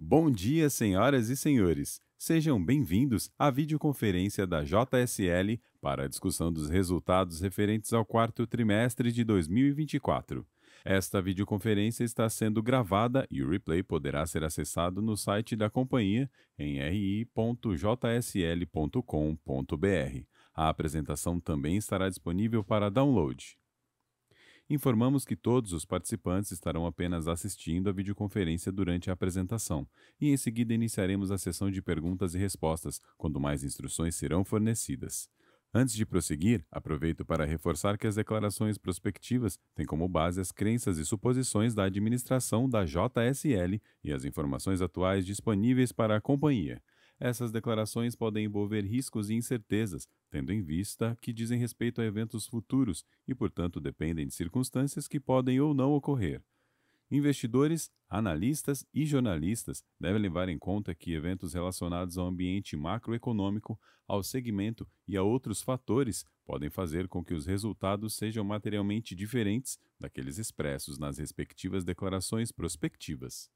Bom dia, senhoras e senhores. Sejam bem-vindos à videoconferência da JSL para a discussão dos resultados referentes ao quarto trimestre de 2024. Esta videoconferência está sendo gravada e o replay poderá ser acessado no site da companhia em ri.jsl.com.br. A apresentação também estará disponível para download. Informamos que todos os participantes estarão apenas assistindo a videoconferência durante a apresentação e em seguida iniciaremos a sessão de perguntas e respostas, quando mais instruções serão fornecidas. Antes de prosseguir, aproveito para reforçar que as declarações prospectivas têm como base as crenças e suposições da administração da JSL e as informações atuais disponíveis para a companhia. Essas declarações podem envolver riscos e incertezas, tendo em vista que dizem respeito a eventos futuros e, portanto, dependem de circunstâncias que podem ou não ocorrer. Investidores, analistas e jornalistas devem levar em conta que eventos relacionados ao ambiente macroeconômico, ao segmento e a outros fatores podem fazer com que os resultados sejam materialmente diferentes daqueles expressos nas respectivas declarações prospectivas.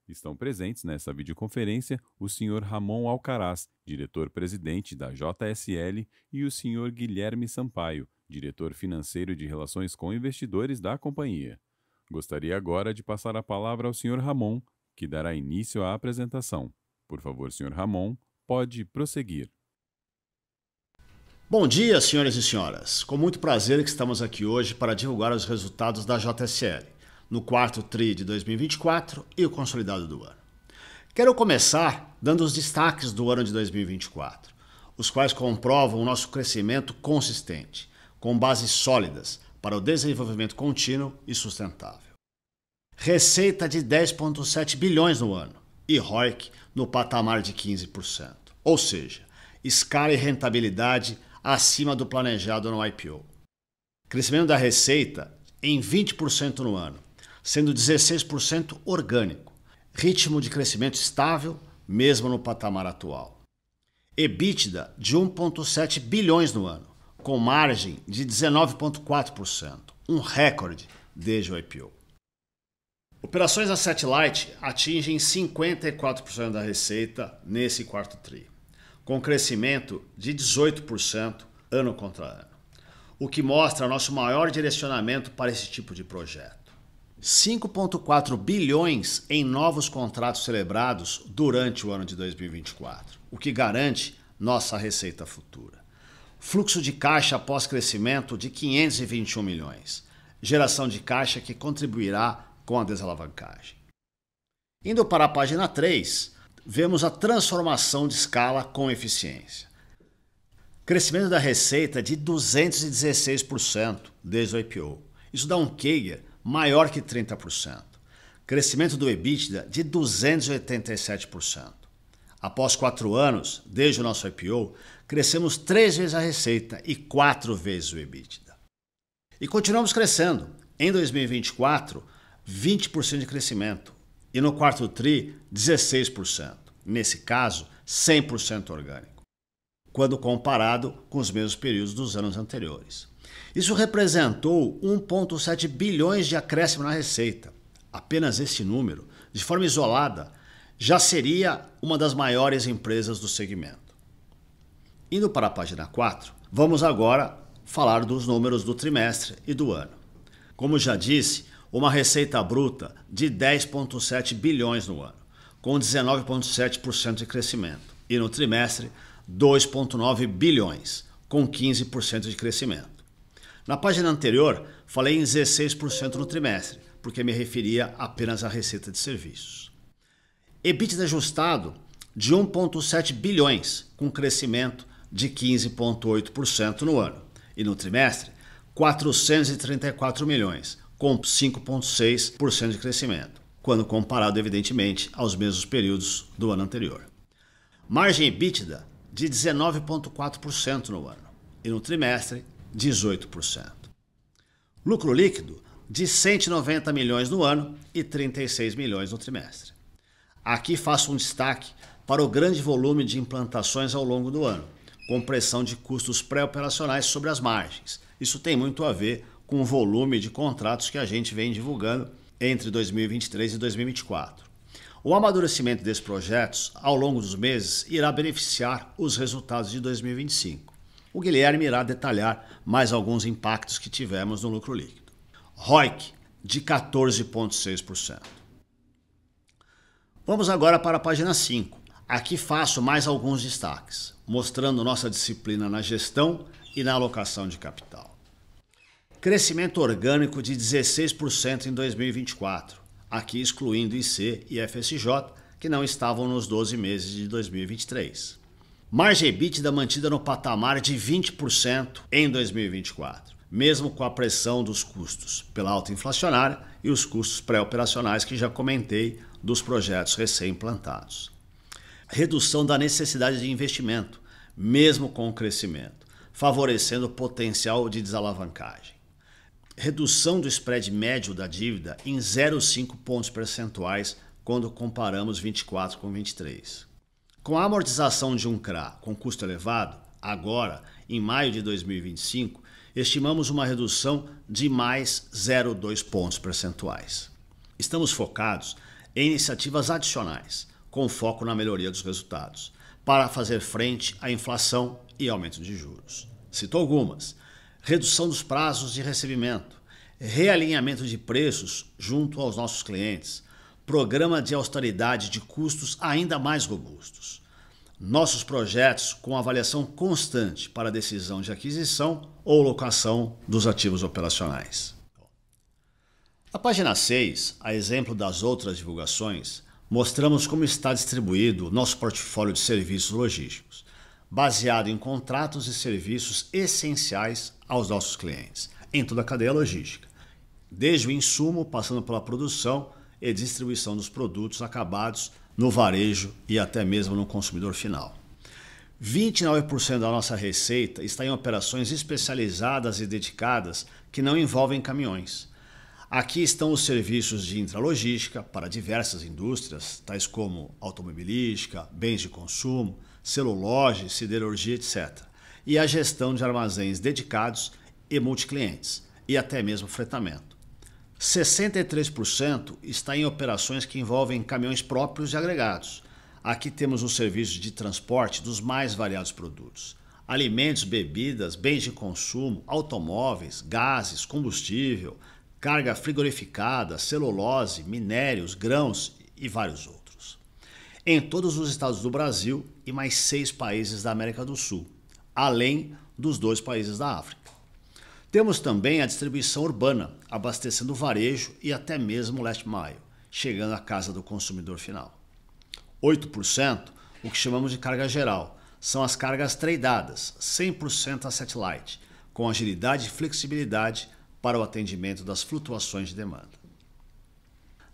Estão presentes nessa videoconferência o Sr. Ramon Alcaraz, diretor-presidente da JSL, e o Sr. Guilherme Sampaio, diretor financeiro de relações com investidores da companhia. Gostaria agora de passar a palavra ao Sr. Ramon, que dará início à apresentação. Por favor, Sr. Ramon, pode prosseguir. Bom dia, senhores e senhoras. Com muito prazer que estamos aqui hoje para divulgar os resultados da JSL no quarto TRI de 2024 e o consolidado do ano. Quero começar dando os destaques do ano de 2024, os quais comprovam o nosso crescimento consistente, com bases sólidas para o desenvolvimento contínuo e sustentável. Receita de 10,7 bilhões no ano e ROIC no patamar de 15%, ou seja, escala e rentabilidade acima do planejado no IPO. Crescimento da receita em 20% no ano, sendo 16% orgânico. Ritmo de crescimento estável, mesmo no patamar atual. EBITDA de 1,7 bilhões no ano, com margem de 19,4%, um recorde desde o IPO. Operações da Satellite atingem 54% da receita nesse quarto TRI, com crescimento de 18% ano contra ano, o que mostra nosso maior direcionamento para esse tipo de projeto. 5,4 bilhões em novos contratos celebrados durante o ano de 2024, o que garante nossa receita futura. Fluxo de caixa após crescimento de 521 milhões, geração de caixa que contribuirá com a desalavancagem. Indo para a página 3, vemos a transformação de escala com eficiência. Crescimento da receita de 216% desde o IPO. Isso dá um CAGR maior que 30%. Crescimento do EBITDA de 287%. Após 4 anos, desde o nosso IPO, crescemos 3 vezes a receita e 4 vezes o EBITDA. E continuamos crescendo. Em 2024, 20% de crescimento. E no quarto TRI, 16%. Nesse caso, 100% orgânico, quando comparado com os mesmos períodos dos anos anteriores. Isso representou 1,7 bilhões de acréscimo na receita. Apenas esse número, de forma isolada, já seria uma das maiores empresas do segmento. Indo para a página 4, vamos agora falar dos números do trimestre e do ano. Como já disse, uma receita bruta de 10,7 bilhões no ano, com 19,7% de crescimento, e no trimestre 2,9 bilhões, com 15% de crescimento. Na página anterior, falei em 16% no trimestre, porque me referia apenas à receita de serviços. EBITDA ajustado de 1,7 bilhões, com crescimento de 15,8% no ano, e no trimestre, 434 milhões, com 5,6% de crescimento, quando comparado, evidentemente, aos mesmos períodos do ano anterior. Margem EBITDA de 19,4% no ano, e no trimestre, 18%. Lucro líquido de 190 milhões no ano e 36 milhões no trimestre. Aqui faço um destaque para o grande volume de implantações ao longo do ano, com pressão de custos pré-operacionais sobre as margens. Isso tem muito a ver com o volume de contratos que a gente vem divulgando entre 2023 e 2024. O amadurecimento desses projetos ao longo dos meses irá beneficiar os resultados de 2025. O Guilherme irá detalhar mais alguns impactos que tivemos no lucro líquido. ROIC de 14,6%. Vamos agora para a página 5. Aqui faço mais alguns destaques, mostrando nossa disciplina na gestão e na alocação de capital. Crescimento orgânico de 16% em 2024, aqui excluindo IC e FSJ, que não estavam nos 12 meses de 2023. Margem EBITDA mantida no patamar de 20% em 2024, mesmo com a pressão dos custos pela alta inflacionária e os custos pré-operacionais que já comentei dos projetos recém-implantados. Redução da necessidade de investimento, mesmo com o crescimento, favorecendo o potencial de desalavancagem. Redução do spread médio da dívida em 0,5 pontos percentuais quando comparamos 24 com 23. Com a amortização de um CRA com custo elevado, agora, em maio de 2025, estimamos uma redução de mais 0,2 pontos percentuais. Estamos focados em iniciativas adicionais, com foco na melhoria dos resultados, para fazer frente à inflação e aumento de juros. Cito algumas: redução dos prazos de recebimento, realinhamento de preços junto aos nossos clientes, programa de austeridade de custos ainda mais robustos. Nossos projetos com avaliação constante para decisão de aquisição ou locação dos ativos operacionais. Na página 6, a exemplo das outras divulgações, mostramos como está distribuído o nosso portfólio de serviços logísticos, baseado em contratos e serviços essenciais aos nossos clientes, em toda a cadeia logística, desde o insumo, passando pela produção e distribuição dos produtos acabados no varejo e até mesmo no consumidor final. 29% da nossa receita está em operações especializadas e dedicadas que não envolvem caminhões. Aqui estão os serviços de intralogística para diversas indústrias, tais como automobilística, bens de consumo, celulose, siderurgia, etc. E a gestão de armazéns dedicados e multiclientes, e até mesmo fretamento. 63% está em operações que envolvem caminhões próprios e agregados. Aqui temos os serviços de transporte dos mais variados produtos: alimentos, bebidas, bens de consumo, automóveis, gases, combustível, carga frigorificada, celulose, minérios, grãos e vários outros. Em todos os estados do Brasil e mais 6 países da América do Sul, além dos 2 países da África. Temos também a distribuição urbana, abastecendo o varejo e até mesmo o last mile, chegando à casa do consumidor final. 8%, o que chamamos de carga geral, são as cargas tradeadas, 100% asset light, com agilidade e flexibilidade para o atendimento das flutuações de demanda.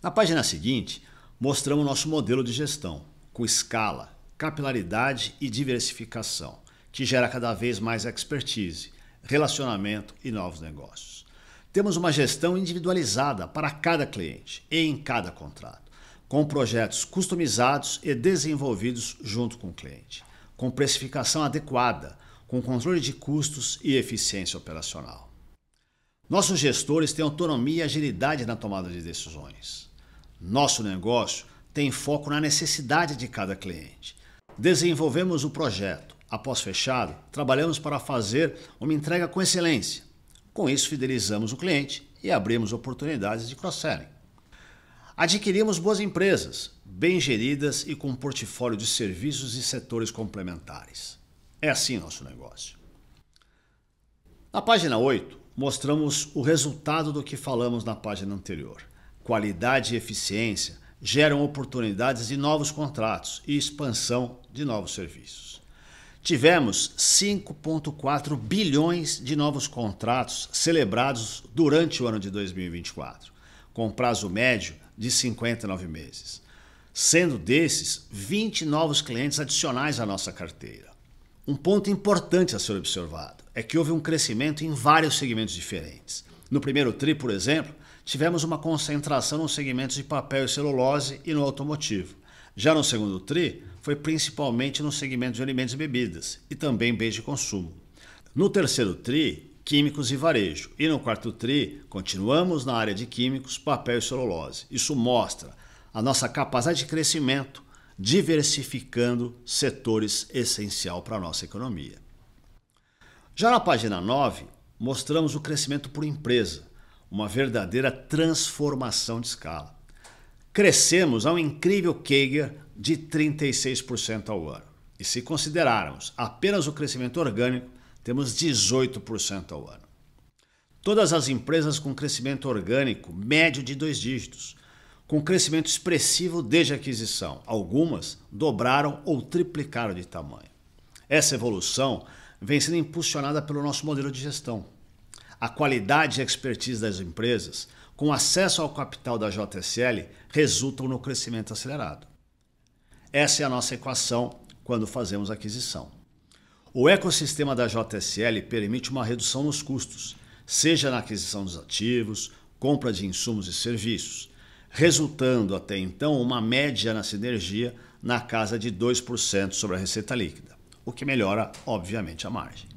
Na página seguinte, mostramos nosso modelo de gestão, com escala, capilaridade e diversificação, que gera cada vez mais expertise, relacionamento e novos negócios. Temos uma gestão individualizada para cada cliente e em cada contrato, com projetos customizados e desenvolvidos junto com o cliente, com precificação adequada, com controle de custos e eficiência operacional. Nossos gestores têm autonomia e agilidade na tomada de decisões. Nosso negócio tem foco na necessidade de cada cliente. Desenvolvemos o projeto. Após fechado, trabalhamos para fazer uma entrega com excelência. Com isso, fidelizamos o cliente e abrimos oportunidades de cross-selling. Adquirimos boas empresas, bem geridas e com um portfólio de serviços e setores complementares. É assim nosso negócio. Na página 8, mostramos o resultado do que falamos na página anterior. Qualidade e eficiência geram oportunidades de novos contratos e expansão de novos serviços. Tivemos 5,4 bilhões de novos contratos celebrados durante o ano de 2024, com prazo médio de 59 meses, sendo desses 20 novos clientes adicionais à nossa carteira. Um ponto importante a ser observado é que houve um crescimento em vários segmentos diferentes. No primeiro TRI, por exemplo, tivemos uma concentração nos segmentos de papel e celulose e no automotivo. Já no segundo TRI, foi principalmente no segmento de alimentos e bebidas e também bens de consumo. No terceiro TRI, químicos e varejo. E no quarto TRI, continuamos na área de químicos, papel e celulose. Isso mostra a nossa capacidade de crescimento, diversificando setores essenciais para a nossa economia. Já na página 9, mostramos o crescimento por empresa, uma verdadeira transformação de escala. Crescemos a um incrível CAGR de 36% ao ano. E se considerarmos apenas o crescimento orgânico, temos 18% ao ano. Todas as empresas com crescimento orgânico médio de 2 dígitos, com crescimento expressivo desde a aquisição. Algumas dobraram ou triplicaram de tamanho. Essa evolução vem sendo impulsionada pelo nosso modelo de gestão. A qualidade e expertise das empresas, com acesso ao capital da JSL, resultam no crescimento acelerado. Essa é a nossa equação quando fazemos aquisição. O ecossistema da JSL permite uma redução nos custos, seja na aquisição dos ativos, compra de insumos e serviços, resultando até então uma média na sinergia na casa de 2% sobre a receita líquida, o que melhora, obviamente, a margem.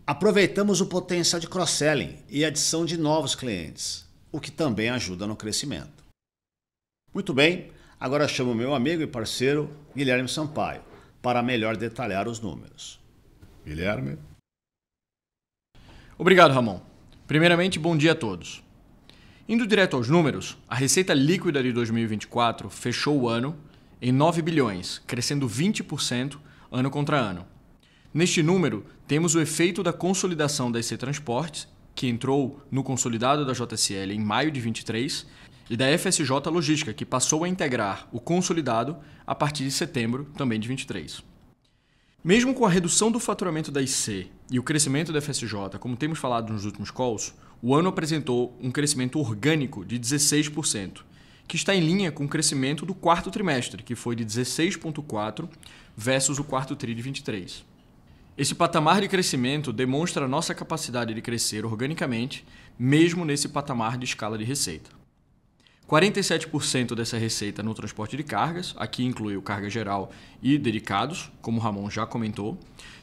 Aproveitamos o potencial de cross-selling e adição de novos clientes, o que também ajuda no crescimento. Muito bem, agora chamo meu amigo e parceiro Guilherme Sampaio para melhor detalhar os números. Guilherme. Obrigado, Ramon. Primeiramente, bom dia a todos. Indo direto aos números, a receita líquida de 2024 fechou o ano em 9 bilhões, crescendo 20% ano contra ano. Neste número, temos o efeito da consolidação da EC Transportes, que entrou no consolidado da JSL em maio de 23, e da FSJ Logística, que passou a integrar o consolidado a partir de setembro também de 23. Mesmo com a redução do faturamento da IC e o crescimento da FSJ, como temos falado nos últimos calls, o ano apresentou um crescimento orgânico de 16%, que está em linha com o crescimento do quarto trimestre, que foi de 16,4% versus o quarto tri de 23. Esse patamar de crescimento demonstra a nossa capacidade de crescer organicamente, mesmo nesse patamar de escala de receita. 47% dessa receita no transporte de cargas, aqui inclui o carga geral e dedicados, como o Ramon já comentou,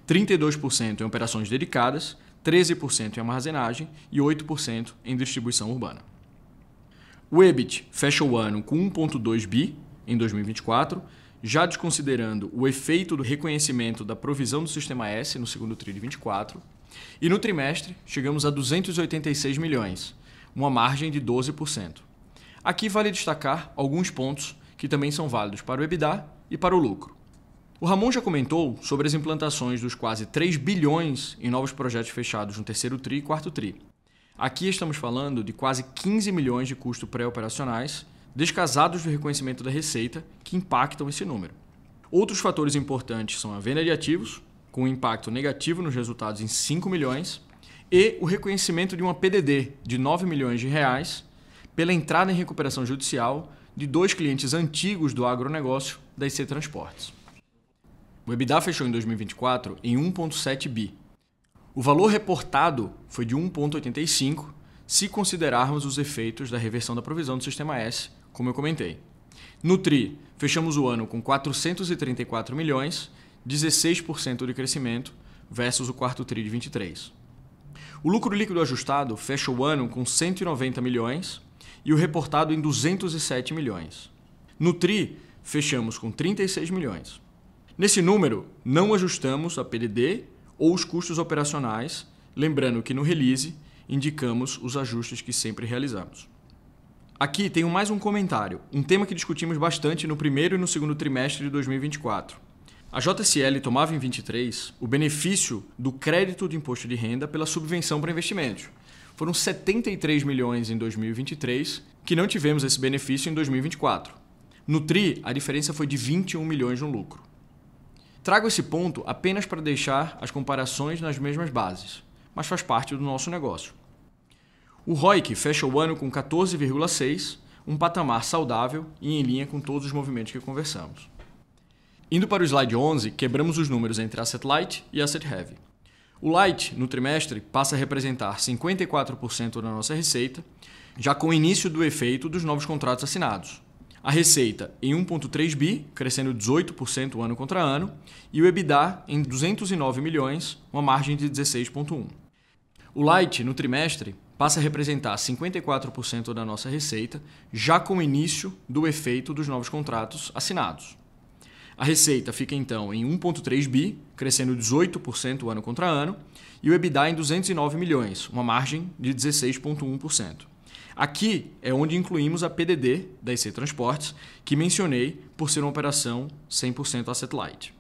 32% em operações dedicadas, 13% em armazenagem e 8% em distribuição urbana. O EBIT fecha o ano com 1,2 bi em 2024, já desconsiderando o efeito do reconhecimento da provisão do Sistema S no segundo tri de 24, e no trimestre chegamos a 286 milhões, uma margem de 12%. Aqui vale destacar alguns pontos que também são válidos para o EBITDA e para o lucro. O Ramon já comentou sobre as implantações dos quase 3 bilhões em novos projetos fechados no terceiro tri e quarto tri. Aqui estamos falando de quase 15 milhões de custos pré-operacionais, descasados do reconhecimento da receita, que impactam esse número. Outros fatores importantes são a venda de ativos, com um impacto negativo nos resultados em 5 milhões, e o reconhecimento de uma PDD de 9 milhões de reais, pela entrada em recuperação judicial de 2 clientes antigos do agronegócio da EC Transportes. O EBITDA fechou em 2024 em 1,7 bi. O valor reportado foi de 1,85 se considerarmos os efeitos da reversão da provisão do Sistema S, como eu comentei. No TRI, fechamos o ano com 434 milhões, 16% de crescimento versus o quarto TRI de 23. O lucro líquido ajustado fecha o ano com 190 milhões, e o reportado em 207 milhões. No TRI, fechamos com 36 milhões. Nesse número, não ajustamos a PDD ou os custos operacionais, lembrando que no release indicamos os ajustes que sempre realizamos. Aqui tenho mais um comentário, um tema que discutimos bastante no primeiro e no segundo trimestre de 2024. A JSL tomava em 23 o benefício do crédito de imposto de renda pela subvenção para investimentos. Foram 73 milhões em 2023, que não tivemos esse benefício em 2024. No TRI, a diferença foi de 21 milhões no lucro. Trago esse ponto apenas para deixar as comparações nas mesmas bases, mas faz parte do nosso negócio. O ROIC fecha o ano com 14,6, um patamar saudável e em linha com todos os movimentos que conversamos. Indo para o slide 11, quebramos os números entre Asset Light e Asset Heavy. O Light, no trimestre, passa a representar 54% da nossa receita, já com o início do efeito dos novos contratos assinados. A receita em 1,3 bi, crescendo 18% ano contra ano, e o EBITDA em 209 milhões, uma margem de 16,1%. O Light, no trimestre, passa a representar 54% da nossa receita, já com o início do efeito dos novos contratos assinados. A receita fica então em 1,3 bi, crescendo 18% ano contra ano, e o EBITDA em 209 milhões, uma margem de 16,1%. Aqui é onde incluímos a PDD da EC Transportes, que mencionei por ser uma operação 100% asset light.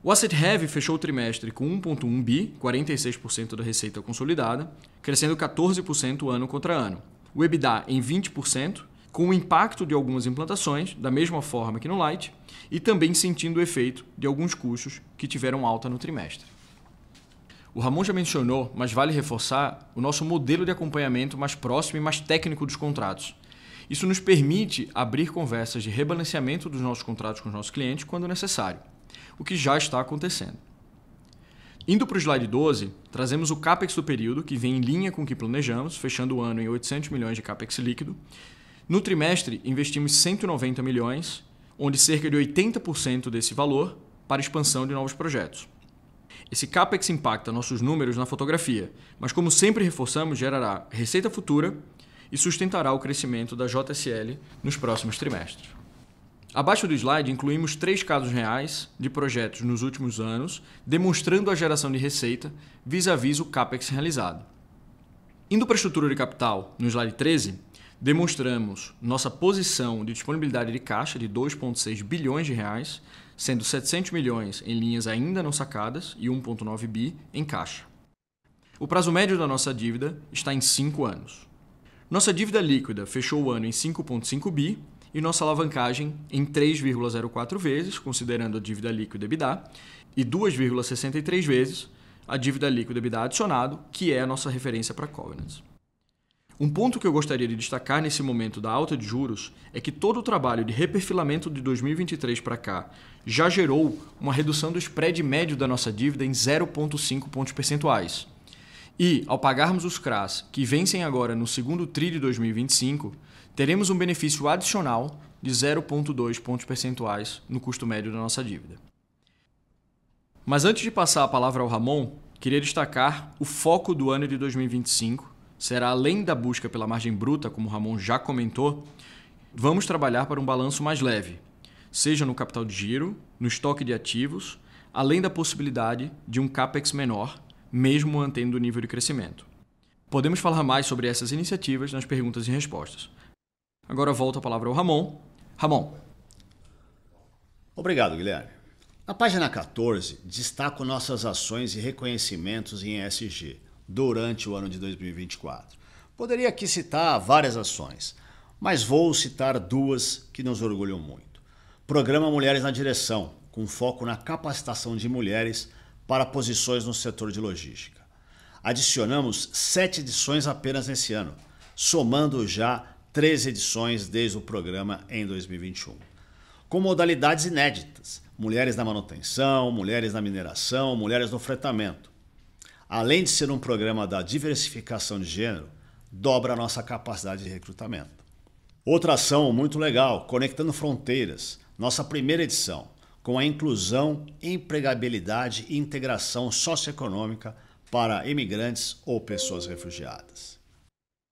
O Asset Heavy fechou o trimestre com 1,1 bi, 46% da receita consolidada, crescendo 14% ano contra ano. O EBITDA em 20%, com o impacto de algumas implantações, da mesma forma que no Light, e também sentindo o efeito de alguns custos que tiveram alta no trimestre. O Ramon já mencionou, mas vale reforçar, o nosso modelo de acompanhamento mais próximo e mais técnico dos contratos. Isso nos permite abrir conversas de rebalanceamento dos nossos contratos com os nossos clientes quando necessário, o que já está acontecendo. Indo para o slide 12, trazemos o CAPEX do período, que vem em linha com o que planejamos, fechando o ano em 800 milhões de CAPEX líquido. No trimestre, investimos 190 milhões, onde cerca de 80% desse valor para expansão de novos projetos. Esse CAPEX impacta nossos números na fotografia, mas como sempre reforçamos, gerará receita futura e sustentará o crescimento da JSL nos próximos trimestres. Abaixo do slide, incluímos 3 casos reais de projetos nos últimos anos, demonstrando a geração de receita vis-à-vis o CAPEX realizado. Indo para a estrutura de capital, no slide 13, demonstramos nossa posição de disponibilidade de caixa de 2,6 bilhões de reais, sendo 700 milhões em linhas ainda não sacadas e 1,9 bi em caixa. O prazo médio da nossa dívida está em 5 anos. Nossa dívida líquida fechou o ano em 5,5 bi e nossa alavancagem em 3,04 vezes, considerando a dívida líquida EBITDA, e 2,63 vezes a dívida líquida EBITDA adicionado, que é a nossa referência para covenants. Um ponto que eu gostaria de destacar nesse momento da alta de juros é que todo o trabalho de reperfilamento de 2023 para cá já gerou uma redução do spread médio da nossa dívida em 0,5 pontos percentuais. E, ao pagarmos os CRAs que vencem agora no segundo TRI de 2025, teremos um benefício adicional de 0,2 pontos percentuais no custo médio da nossa dívida. Mas antes de passar a palavra ao Ramon, queria destacar o foco do ano de 2025, será além da busca pela margem bruta, como o Ramon já comentou, vamos trabalhar para um balanço mais leve, seja no capital de giro, no estoque de ativos, além da possibilidade de um CAPEX menor, mesmo mantendo o nível de crescimento. Podemos falar mais sobre essas iniciativas nas perguntas e respostas. Agora volto a palavra ao Ramon. Ramon. Obrigado, Guilherme. Na página 14, destaco nossas ações e reconhecimentos em ESG durante o ano de 2024. Poderia aqui citar várias ações, mas vou citar 2 que nos orgulham muito. Programa Mulheres na Direção, com foco na capacitação de mulheres para posições no setor de logística. Adicionamos 7 edições apenas nesse ano, somando já 13 edições desde o programa em 2021. Com modalidades inéditas, mulheres na manutenção, mulheres na mineração, mulheres no fretamento. Além de ser um programa da diversificação de gênero, dobra a nossa capacidade de recrutamento. Outra ação muito legal, Conectando Fronteiras, nossa primeira edição, com a inclusão, empregabilidade e integração socioeconômica para imigrantes ou pessoas refugiadas.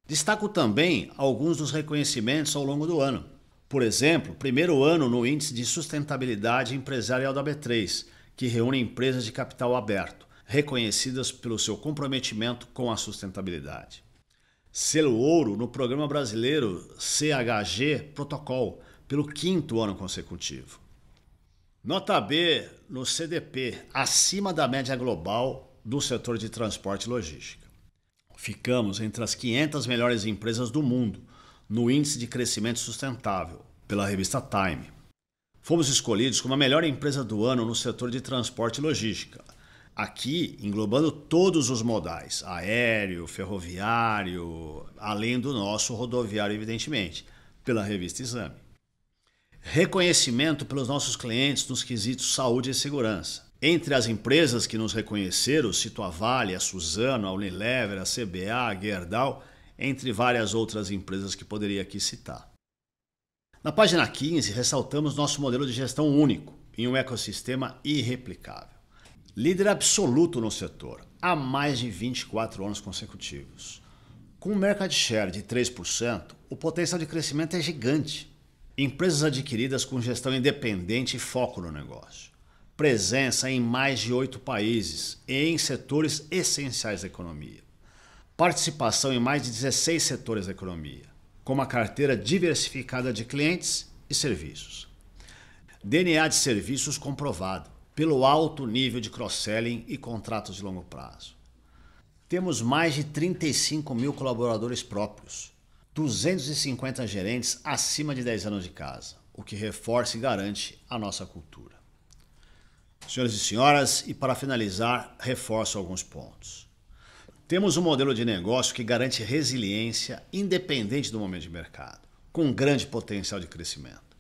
Destaco também alguns dos reconhecimentos ao longo do ano. Por exemplo, primeiro ano no Índice de Sustentabilidade Empresarial da B3, que reúne empresas de capital aberto, reconhecidas pelo seu comprometimento com a sustentabilidade. Selo ouro no Programa Brasileiro CHG Protocol, pelo 5º ano consecutivo. Nota B no CDP, acima da média global do setor de transporte e logística. Ficamos entre as 500 melhores empresas do mundo no Índice de Crescimento Sustentável, pela revista Time. Fomos escolhidos como a melhor empresa do ano no setor de transporte e logística, aqui englobando todos os modais, aéreo, ferroviário, além do nosso rodoviário, evidentemente, pela revista Exame. Reconhecimento pelos nossos clientes nos quesitos saúde e segurança. Entre as empresas que nos reconheceram, cito a Vale, a Suzano, a Unilever, a CBA, a Gerdau, entre várias outras empresas que poderia aqui citar. Na página 15, ressaltamos nosso modelo de gestão único, em um ecossistema irreplicável. Líder absoluto no setor, há mais de 24 anos consecutivos. Com um market share de 3%, o potencial de crescimento é gigante. Empresas adquiridas com gestão independente e foco no negócio. Presença em mais de 8 países e em setores essenciais da economia. Participação em mais de 16 setores da economia, com uma carteira diversificada de clientes e serviços. DNA de serviços comprovado pelo alto nível de cross-selling e contratos de longo prazo. Temos mais de 35 mil colaboradores próprios, 250 gerentes acima de 10 anos de casa, o que reforça e garante a nossa cultura. Senhoras e senhoras, e para finalizar, reforço alguns pontos. Temos um modelo de negócio que garante resiliência independente do momento de mercado, com grande potencial de crescimento.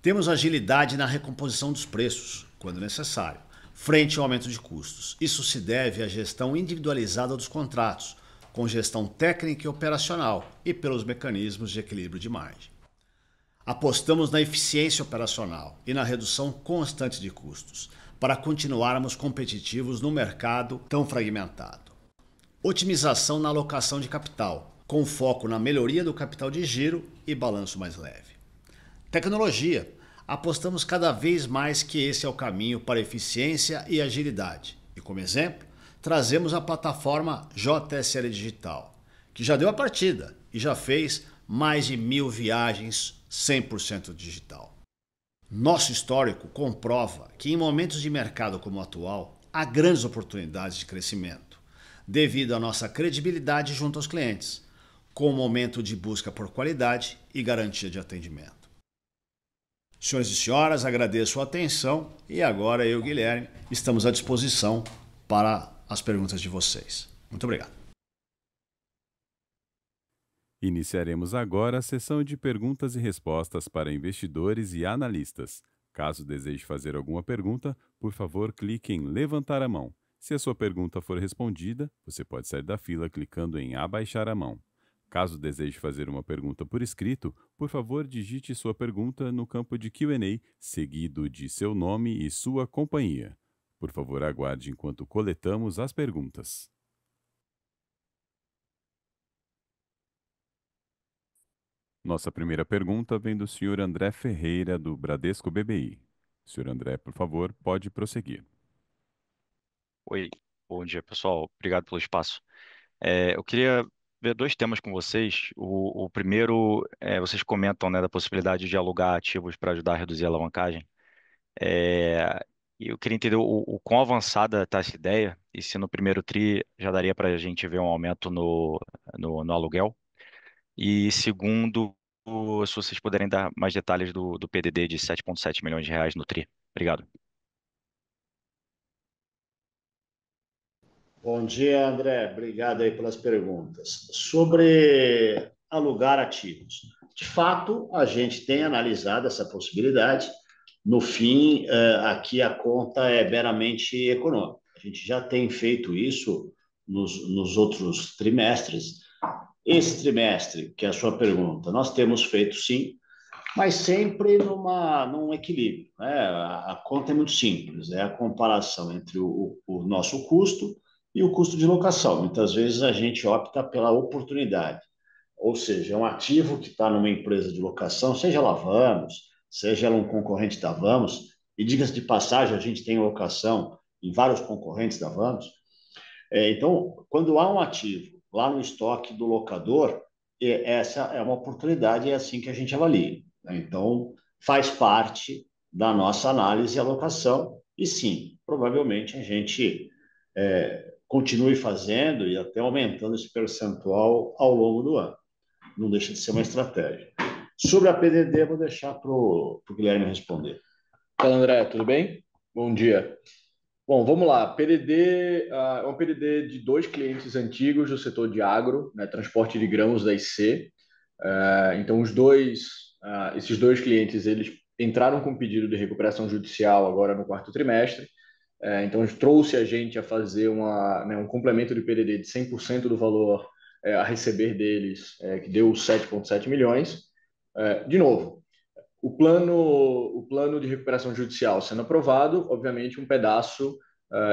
Temos agilidade na recomposição dos preços, quando necessário, frente ao aumento de custos. Isso se deve à gestão individualizada dos contratos, com gestão técnica e operacional e pelos mecanismos de equilíbrio de margem. Apostamos na eficiência operacional e na redução constante de custos, para continuarmos competitivos no mercado tão fragmentado. Otimização na alocação de capital, com foco na melhoria do capital de giro e balanço mais leve. Tecnologia. Apostamos cada vez mais que esse é o caminho para eficiência e agilidade. E como exemplo, trazemos a plataforma JSL Digital, que já deu a partida e já fez mais de 1.000 viagens 100% digital. Nosso histórico comprova que em momentos de mercado como o atual, há grandes oportunidades de crescimento, devido à nossa credibilidade junto aos clientes, com o momento de busca por qualidade e garantia de atendimento. Senhoras e senhoras, agradeço a atenção e agora eu, Guilherme, estamos à disposição para as perguntas de vocês. Muito obrigado. Iniciaremos agora a sessão de perguntas e respostas para investidores e analistas. Caso deseje fazer alguma pergunta, por favor, clique em levantar a mão. Se a sua pergunta for respondida, você pode sair da fila clicando em abaixar a mão. Caso deseje fazer uma pergunta por escrito, por favor, digite sua pergunta no campo de Q&A, seguido de seu nome e sua companhia. Por favor, aguarde enquanto coletamos as perguntas. Nossa primeira pergunta vem do senhor André Ferreira, do Bradesco BBI. Senhor André, por favor, pode prosseguir. Oi, bom dia, pessoal. Obrigado pelo espaço. Eu queria ver dois temas com vocês. O primeiro, vocês comentam, né, da possibilidade de alugar ativos para ajudar a reduzir a alavancagem. E eu queria entender o quão avançada está essa ideia e se no primeiro TRI já daria para a gente ver um aumento no aluguel. E segundo, se vocês puderem dar mais detalhes do PDD de 7,7 milhões de reais no TRI. Obrigado. Bom dia, André. Obrigado aí pelas perguntas. Sobre alugar ativos. De fato, a gente tem analisado essa possibilidade. No fim, aqui a conta é meramente econômica. A gente já tem feito isso nos outros trimestres. Esse trimestre, que é a sua pergunta, nós temos feito sim, mas sempre num equilíbrio, né? A conta é muito simples, é a comparação entre o nosso custo e o custo de locação. Muitas vezes a gente opta pela oportunidade, ou seja, é um ativo que está numa empresa de locação, seja ela Vamos, seja ela um concorrente da Vamos, e diga-se de passagem, a gente tem locação em vários concorrentes da Vamos. Então, quando há um ativo lá no estoque do locador, essa é uma oportunidade, é assim que a gente avalia. Então, faz parte da nossa análise e alocação, e sim, provavelmente a gente continue fazendo e até aumentando esse percentual ao longo do ano. Não deixa de ser uma estratégia. Sobre a PDD, vou deixar para o Guilherme responder. Fala, André, tudo bem? Bom dia. Bom, vamos lá. PDD é um PDD de 2 clientes antigos do setor de agro, né, transporte de grãos da IC. Então, esses dois clientes, eles entraram com pedido de recuperação judicial agora no 4º trimestre. Então, trouxe a gente a fazer um complemento de PDD de 100% do valor a receber deles, que deu 7,7 milhões. De novo, o plano de recuperação judicial sendo aprovado, obviamente um pedaço,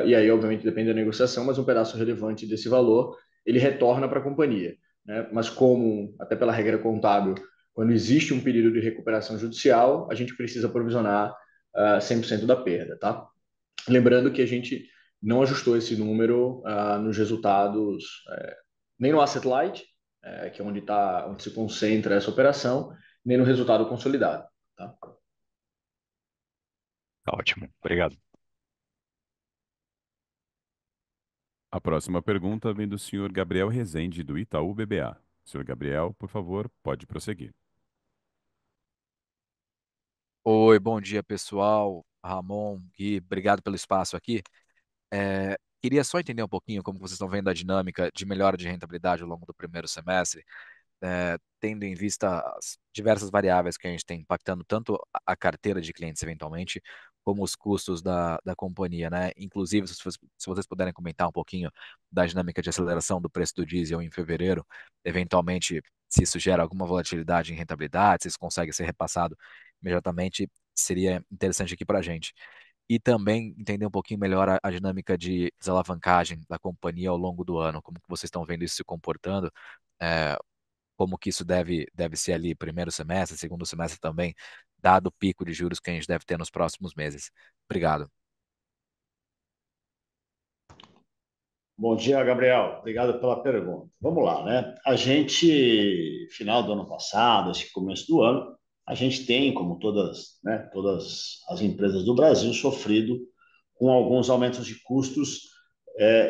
e aí obviamente depende da negociação, mas um pedaço relevante desse valor, ele retorna para a companhia. né? Mas como, até pela regra contábil, quando existe um pedido de recuperação judicial, a gente precisa provisionar 100% da perda, tá? Lembrando que a gente não ajustou esse número nos resultados, nem no asset light, que é onde se concentra essa operação, nem no resultado consolidado, tá? Tá ótimo, obrigado. A próxima pergunta vem do senhor Gabriel Rezende, do Itaú BBA. Senhor Gabriel, por favor, pode prosseguir. Oi, bom dia, pessoal. Ramon, Gui, obrigado pelo espaço aqui. Queria só entender um pouquinho como vocês estão vendo a dinâmica de melhora de rentabilidade ao longo do primeiro semestre, tendo em vista as diversas variáveis que a gente tem impactando tanto a carteira de clientes eventualmente, como os custos da companhia, né? Inclusive, se vocês puderem comentar um pouquinho da dinâmica de aceleração do preço do diesel em fevereiro, eventualmente, se isso gera alguma volatilidade em rentabilidade, se isso consegue ser repassado imediatamente, seria interessante aqui para a gente. E também entender um pouquinho melhor a dinâmica de desalavancagem da companhia ao longo do ano, como que vocês estão vendo isso se comportando, é, como que isso deve ser ali primeiro semestre, segundo semestre também, dado o pico de juros que a gente deve ter nos próximos meses. Obrigado. Bom dia, Gabriel. Obrigado pela pergunta. Vamos lá, né? A gente, final do ano passado, esse começo do ano, a gente tem, como todas, né, todas as empresas do Brasil, sofrido com alguns aumentos de custos,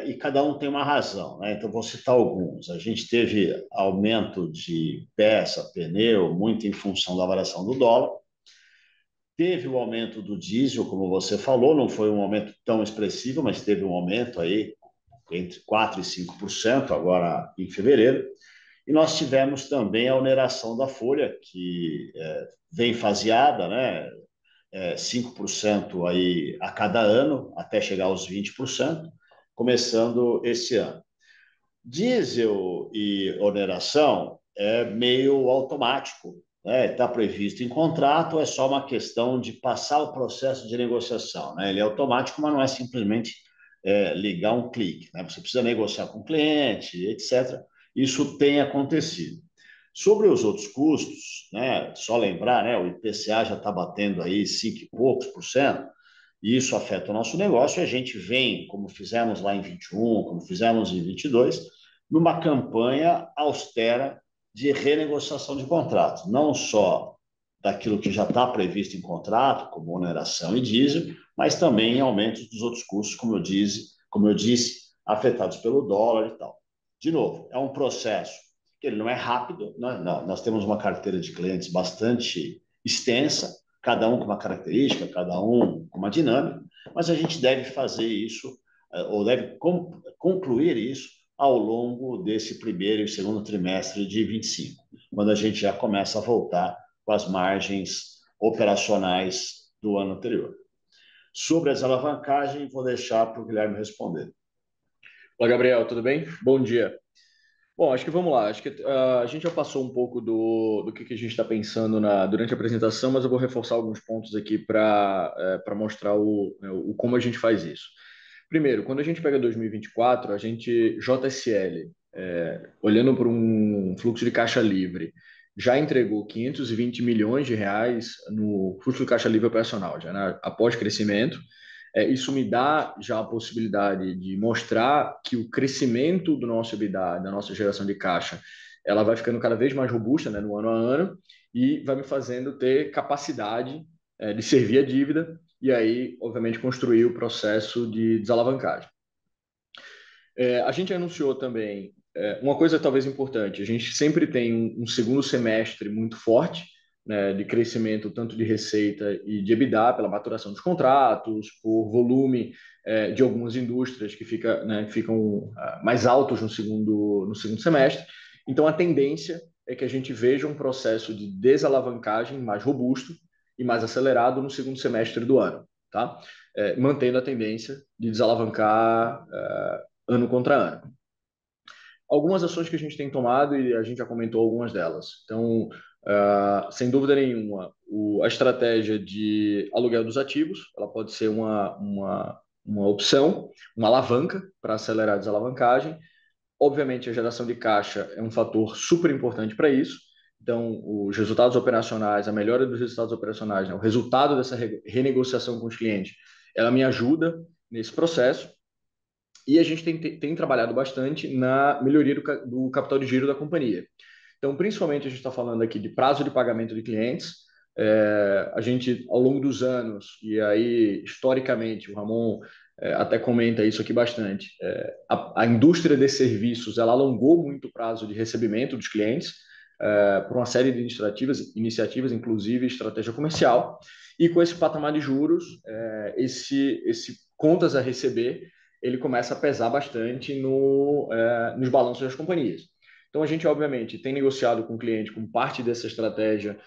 e cada um tem uma razão, né? Então, vou citar alguns. A gente teve aumento de peça, pneu, muito em função da variação do dólar. Teve o aumento do diesel, como você falou, não foi um aumento tão expressivo, mas teve um aumento aí entre 4% e 5% agora em fevereiro. E nós tivemos também a oneração da folha, que vem faseada, né? 5% aí a cada ano, até chegar aos 20%, começando esse ano. Diesel e oneração é meio automático, né? Está previsto em contrato, é só uma questão de passar o processo de negociação, né? Ele é automático, mas não é simplesmente ligar um clique, né? Você precisa negociar com o cliente, etc. Isso tem acontecido. Sobre os outros custos, né? Só lembrar, né? O IPCA já está batendo aí 5 e poucos por cento, e isso afeta o nosso negócio, e a gente vem, como fizemos lá em 21, como fizemos em 22, numa campanha austera de renegociação de contratos, não só daquilo que já está previsto em contrato, como oneração e diesel, mas também em aumentos dos outros custos, como eu disse, afetados pelo dólar e tal. De novo, é um processo que ele não é rápido, nós temos uma carteira de clientes bastante extensa, cada um com uma característica, cada um com uma dinâmica, mas a gente deve fazer isso, ou deve concluir isso ao longo desse primeiro e segundo trimestre de 25, quando a gente já começa a voltar com as margens operacionais do ano anterior. Sobre as alavancagens, vou deixar para o Guilherme responder. Olá, Gabriel, tudo bem? Bom dia. Bom, acho que vamos lá. Acho que a gente já passou um pouco do que a gente está pensando durante a apresentação, mas eu vou reforçar alguns pontos aqui para mostrar o como a gente faz isso. Primeiro, quando a gente pega 2024, a gente, JSL, olhando para um fluxo de caixa livre, já entregou 520 milhões de reais no fluxo de caixa livre operacional, já, né, após crescimento. Isso me dá já a possibilidade de mostrar que o crescimento do nosso EBITDA, da nossa geração de caixa, ela vai ficando cada vez mais robusta, né, no ano a ano, e vai me fazendo ter capacidade de servir a dívida e aí, obviamente, construir o processo de desalavancagem. A gente anunciou também uma coisa talvez importante, a gente sempre tem um segundo semestre muito forte, né, de crescimento tanto de receita e de EBITDA pela maturação dos contratos, por volume de algumas indústrias que ficam mais altos no segundo semestre. Então, a tendência é que a gente veja um processo de desalavancagem mais robusto e mais acelerado no segundo semestre do ano, tá? Mantendo a tendência de desalavancar ano contra ano. Algumas ações que a gente tem tomado e a gente já comentou algumas delas. Então, sem dúvida nenhuma, a estratégia de aluguel dos ativos, ela pode ser uma opção, uma alavanca para acelerar a desalavancagem. Obviamente, a geração de caixa é um fator super importante para isso. Então, os resultados operacionais, a melhora dos resultados operacionais, né, o resultado dessa renegociação com os clientes, ela me ajuda nesse processo. E a gente tem trabalhado bastante na melhoria do capital de giro da companhia. Então, principalmente, a gente está falando aqui de prazo de pagamento de clientes. A gente, ao longo dos anos, e aí, historicamente, o Ramon até comenta isso aqui bastante, a indústria de serviços, ela alongou muito o prazo de recebimento dos clientes, por uma série de iniciativas, inclusive estratégia comercial, e com esse patamar de juros, esse contas a receber, ele começa a pesar bastante nos balanços das companhias. Então, a gente, obviamente, tem negociado com o cliente, como parte dessa estratégia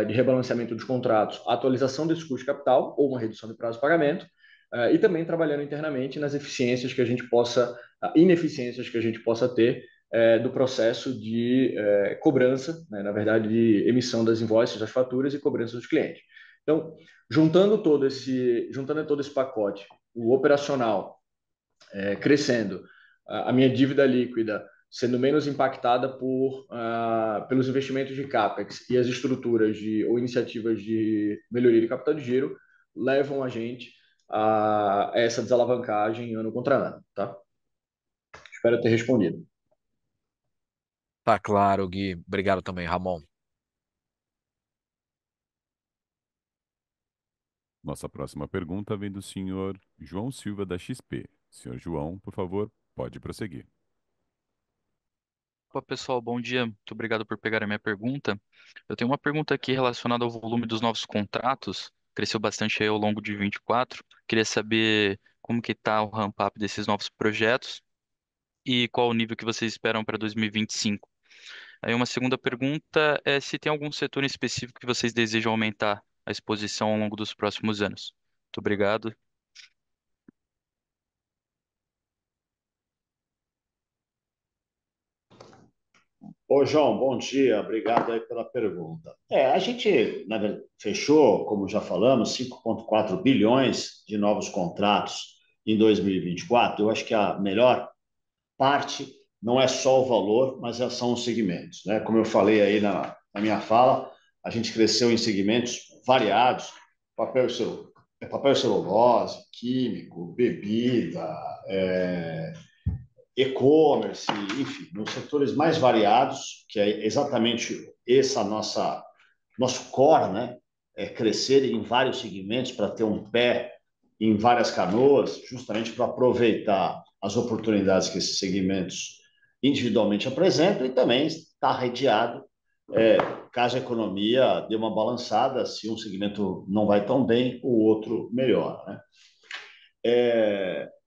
de rebalanceamento dos contratos, a atualização desse custo de capital ou uma redução de prazo de pagamento, e também trabalhando internamente nas eficiências que a gente possa, ineficiências que a gente possa ter do processo de cobrança, né, na verdade, de emissão das invoices, das faturas e cobrança dos clientes. Então, juntando todo esse pacote, o operacional crescendo, a minha dívida líquida sendo menos impactada pelos investimentos de CAPEX e as estruturas ou iniciativas de melhoria de capital de giro, levam a gente a essa desalavancagem ano contra ano. Tá? Espero ter respondido. Tá claro, Gui. Obrigado também, Ramon. Nossa próxima pergunta vem do senhor João Silva, da XP. Senhor João, por favor, pode prosseguir. Opa, pessoal, bom dia. Muito obrigado por pegar a minha pergunta. Eu tenho uma pergunta aqui relacionada ao volume dos novos contratos. Cresceu bastante aí ao longo de 24. Queria saber como que está o ramp-up desses novos projetos e qual o nível que vocês esperam para 2025. Aí uma segunda pergunta é se tem algum setor em específico que vocês desejam aumentar a exposição ao longo dos próximos anos. Muito obrigado. Ô, João, bom dia, obrigado aí pela pergunta. A gente, na verdade, fechou, como já falamos, 5,4 bilhões de novos contratos em 2024. Eu acho que a melhor parte não é só o valor, mas são os segmentos, né? Como eu falei aí na minha fala, a gente cresceu em segmentos variados, papel celulose, químico, bebida, e-commerce, enfim, nos setores mais variados, que é exatamente essa nosso core, né? Crescer em vários segmentos para ter um pé em várias canoas, justamente para aproveitar as oportunidades que esses segmentos individualmente apresentam e também estar redeado caso a economia dê uma balançada, se um segmento não vai tão bem, o outro melhor, né?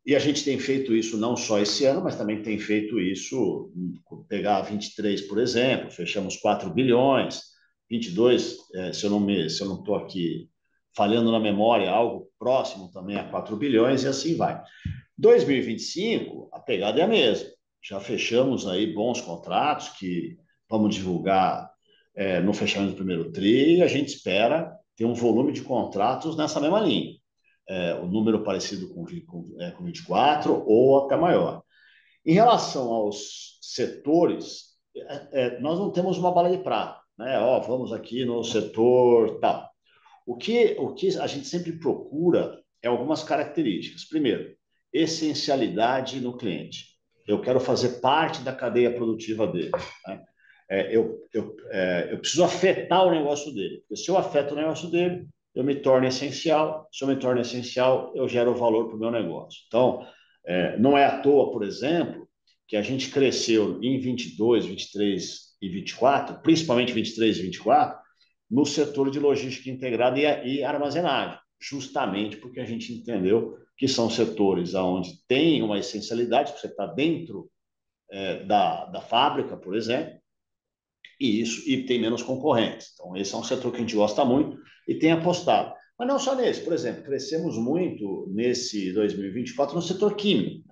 E a gente tem feito isso não só esse ano, mas também tem feito isso, pegar 23, por exemplo, fechamos 4 bilhões, 22, se eu não estou aqui falhando na memória, algo próximo também a 4 bilhões e assim vai. 2025, a pegada é a mesma. Já fechamos aí bons contratos que vamos divulgar no fechamento do primeiro TRI e a gente espera ter um volume de contratos nessa mesma linha. O número parecido com 24 ou até maior. Em relação aos setores, nós não temos uma bala de prata, né? Vamos aqui no setor tal. O que a gente sempre procura é algumas características. Primeiro, essencialidade no cliente. Eu quero fazer parte da cadeia produtiva dele, né? Eu preciso afetar o negócio dele. Porque se eu afeto o negócio dele, eu me torno essencial. Se eu me torno essencial, eu gero valor para o meu negócio. Então, não é à toa, por exemplo, que a gente cresceu em 22, 23 e 24, principalmente 23 e 24, no setor de logística integrada e armazenagem, justamente porque a gente entendeu que são setores onde tem uma essencialidade, você está dentro da fábrica, por exemplo, e tem menos concorrentes. Então, esse é um setor que a gente gosta muito e tem apostado. Mas não só nesse, por exemplo, crescemos muito nesse 2024 no setor químico,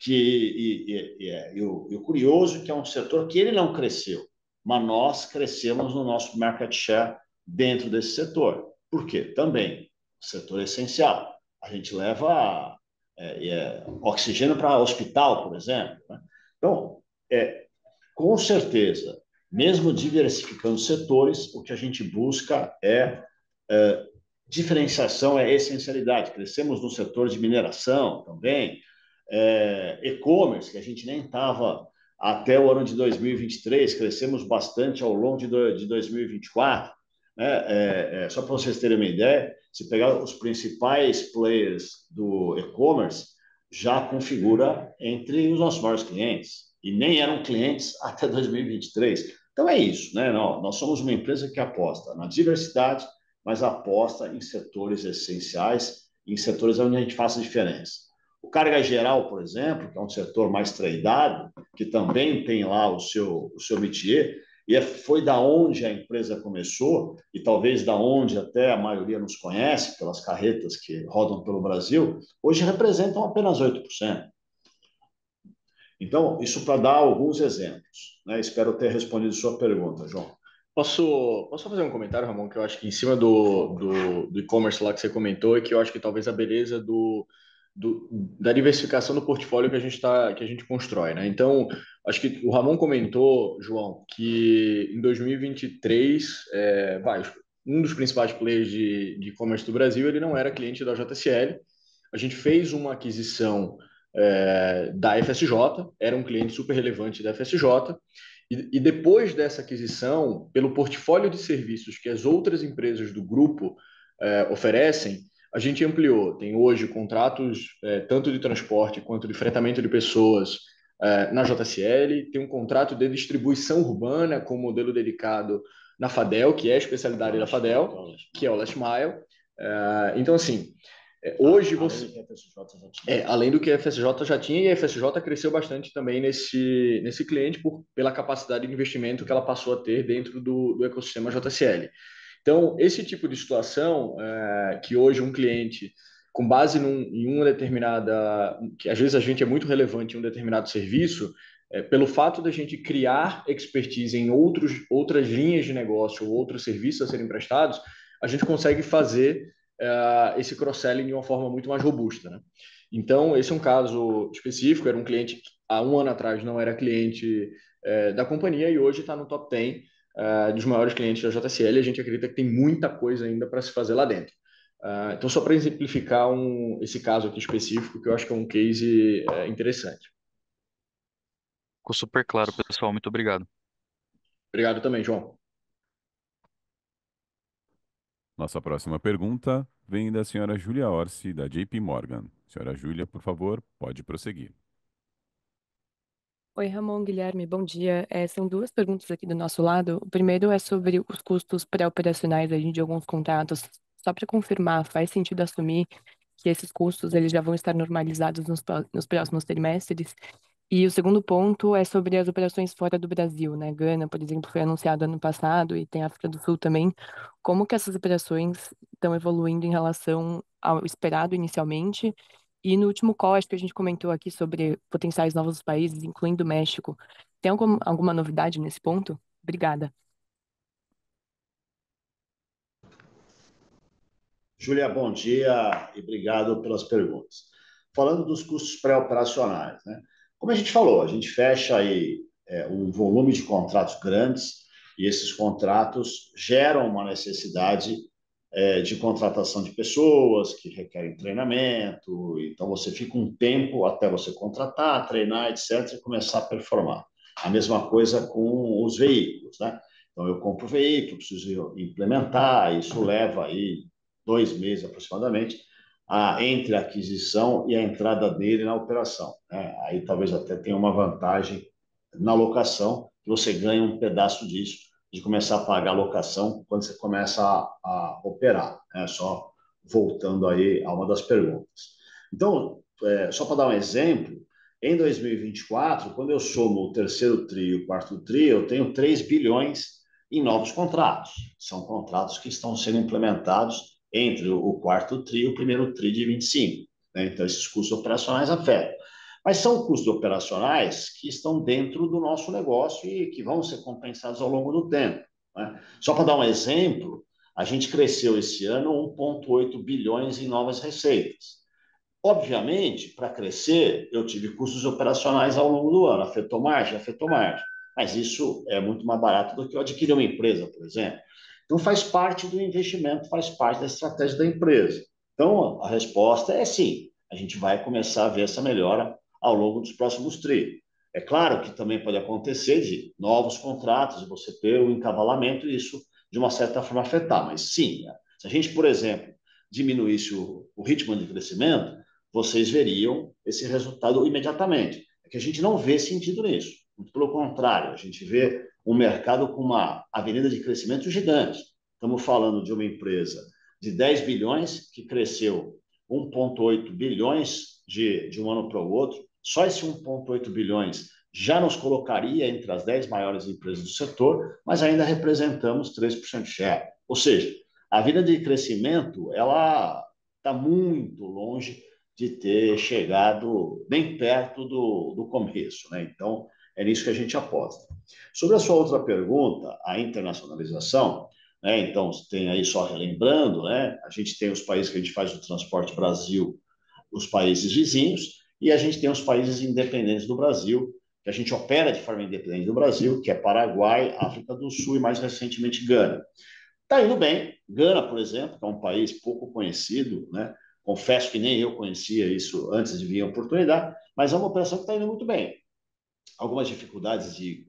e o curioso é que é um setor que ele não cresceu, mas nós crescemos no nosso market share dentro desse setor. Por quê? Também, setor essencial. A gente leva oxigênio para hospital, por exemplo, né? Então, com certeza, mesmo diversificando setores, o que a gente busca é diferenciação, é essencialidade. Crescemos no setor de mineração também, e-commerce, que a gente nem estava até o ano de 2023, crescemos bastante ao longo de 2024. Né? Só para vocês terem uma ideia, se pegar os principais players do e-commerce, já configura entre os nossos maiores clientes, e nem eram clientes até 2023. Então é isso, né? Nós somos uma empresa que aposta na diversidade, mas aposta em setores essenciais, em setores onde a gente faça diferença. O carga geral, por exemplo, que é um setor mais tradeado, que também tem lá o seu métier, e foi da onde a empresa começou, e talvez da onde até a maioria nos conhece, pelas carretas que rodam pelo Brasil, hoje representam apenas 8%. Então, isso para dar alguns exemplos. Né? Espero ter respondido sua pergunta, João. Posso fazer um comentário, Ramon, que eu acho que em cima do e-commerce lá que você comentou, e que eu acho que talvez a beleza da diversificação do portfólio que a gente constrói, né? Então, acho que o Ramon comentou, João, que em 2023, um dos principais players de e-commerce do Brasil, ele não era cliente da JSL. A gente fez uma aquisição da FSJ, era um cliente super relevante da FSJ, e depois dessa aquisição, pelo portfólio de serviços que as outras empresas do grupo oferecem, a gente ampliou. Tem hoje contratos tanto de transporte quanto de fretamento de pessoas na JSL, tem um contrato de distribuição urbana com modelo dedicado na Fadel, que é a especialidade da Fadel, que é o Last Mile. Então, assim, hoje você... Além do que a FSJ já tinha, e a FSJ cresceu bastante também nesse cliente pela capacidade de investimento que ela passou a ter dentro do ecossistema JSL. Então, esse tipo de situação, que hoje um cliente, com base em uma determinada... que às vezes a gente é muito relevante em um determinado serviço, pelo fato da gente criar expertise em outras linhas de negócio ou outros serviços a serem prestados, a gente consegue fazer esse cross-selling de uma forma muito mais robusta, né? Então, esse é um caso específico, era um cliente que há um ano atrás não era cliente da companhia e hoje está no top 10 dos maiores clientes da JSL, e a gente acredita que tem muita coisa ainda para se fazer lá dentro. Então, só para exemplificar esse caso aqui específico, que eu acho que é um case interessante. Ficou super claro, pessoal. Muito obrigado. Obrigado também, João. Nossa próxima pergunta vem da senhora Júlia Orsi, da JP Morgan. Senhora Júlia, por favor, pode prosseguir. Oi, Ramon, Guilherme, bom dia. São duas perguntas aqui do nosso lado. O primeiro é sobre os custos pré-operacionais aí de alguns contratos. Só para confirmar, faz sentido assumir que esses custos eles já vão estar normalizados nos próximos trimestres? E o segundo ponto é sobre as operações fora do Brasil, né? Gana, por exemplo, foi anunciado ano passado e tem África do Sul também. Como que essas operações estão evoluindo em relação ao esperado inicialmente? E no último call, acho que a gente comentou aqui sobre potenciais novos países, incluindo o México. Tem alguma novidade nesse ponto? Obrigada. Júlia, bom dia e obrigado pelas perguntas. Falando dos custos pré-operacionais, né? Como a gente falou, a gente fecha aí um volume de contratos grandes e esses contratos geram uma necessidade de contratação de pessoas que requerem treinamento. Então, você fica um tempo até você contratar, treinar, etc., e começar a performar. A mesma coisa com os veículos, né? Então, eu compro o veículo, preciso implementar, isso leva aí 2 meses aproximadamente, entre a aquisição e a entrada dele na operação. Né? Aí talvez até tenha uma vantagem na locação, que você ganha um pedaço disso, de começar a pagar a locação quando você começa a operar. Né? Só voltando aí a uma das perguntas. Então, só para dar um exemplo, em 2024, quando eu somo o terceiro TRI e o quarto TRI, eu tenho 3 bilhões em novos contratos. São contratos que estão sendo implementados entre o quarto TRI e o primeiro TRI de 25. Né? Então, esses custos operacionais afetam. Mas são custos operacionais que estão dentro do nosso negócio e que vão ser compensados ao longo do tempo. Né? Só para dar um exemplo, a gente cresceu esse ano 1,8 bilhões em novas receitas. Obviamente, para crescer, eu tive custos operacionais ao longo do ano. Afetou margem? Afetou margem. Mas isso é muito mais barato do que eu adquirir uma empresa, por exemplo. Então, faz parte do investimento, faz parte da estratégia da empresa. Então, a resposta é sim. A gente vai começar a ver essa melhora ao longo dos próximos tri. É claro que também pode acontecer de novos contratos, de você ter o encavalamento e isso, de uma certa forma, afetar. Mas sim, se a gente, por exemplo, diminuísse o ritmo de crescimento, vocês veriam esse resultado imediatamente. É que a gente não vê sentido nisso. Muito pelo contrário, a gente vê um mercado com uma avenida de crescimento gigante. Estamos falando de uma empresa de 10 bilhões que cresceu 1,8 bilhões de um ano para o outro. Só esse 1,8 bilhões já nos colocaria entre as 10 maiores empresas do setor, mas ainda representamos 3% de share. Ou seja, a vida de crescimento ela está muito longe de ter chegado bem perto do começo, né? Então, é nisso que a gente aposta. Sobre a sua outra pergunta, a internacionalização, né? Então, tem aí só relembrando, né? A gente tem os países que a gente faz o transporte Brasil, os países vizinhos, e a gente tem os países independentes do Brasil, que a gente opera de forma independente do Brasil, que é Paraguai, África do Sul e mais recentemente Gana. Está indo bem. Gana, por exemplo, que é um país pouco conhecido, né? Confesso que nem eu conhecia isso antes de vir a oportunidade, mas é uma operação que está indo muito bem. Algumas dificuldades de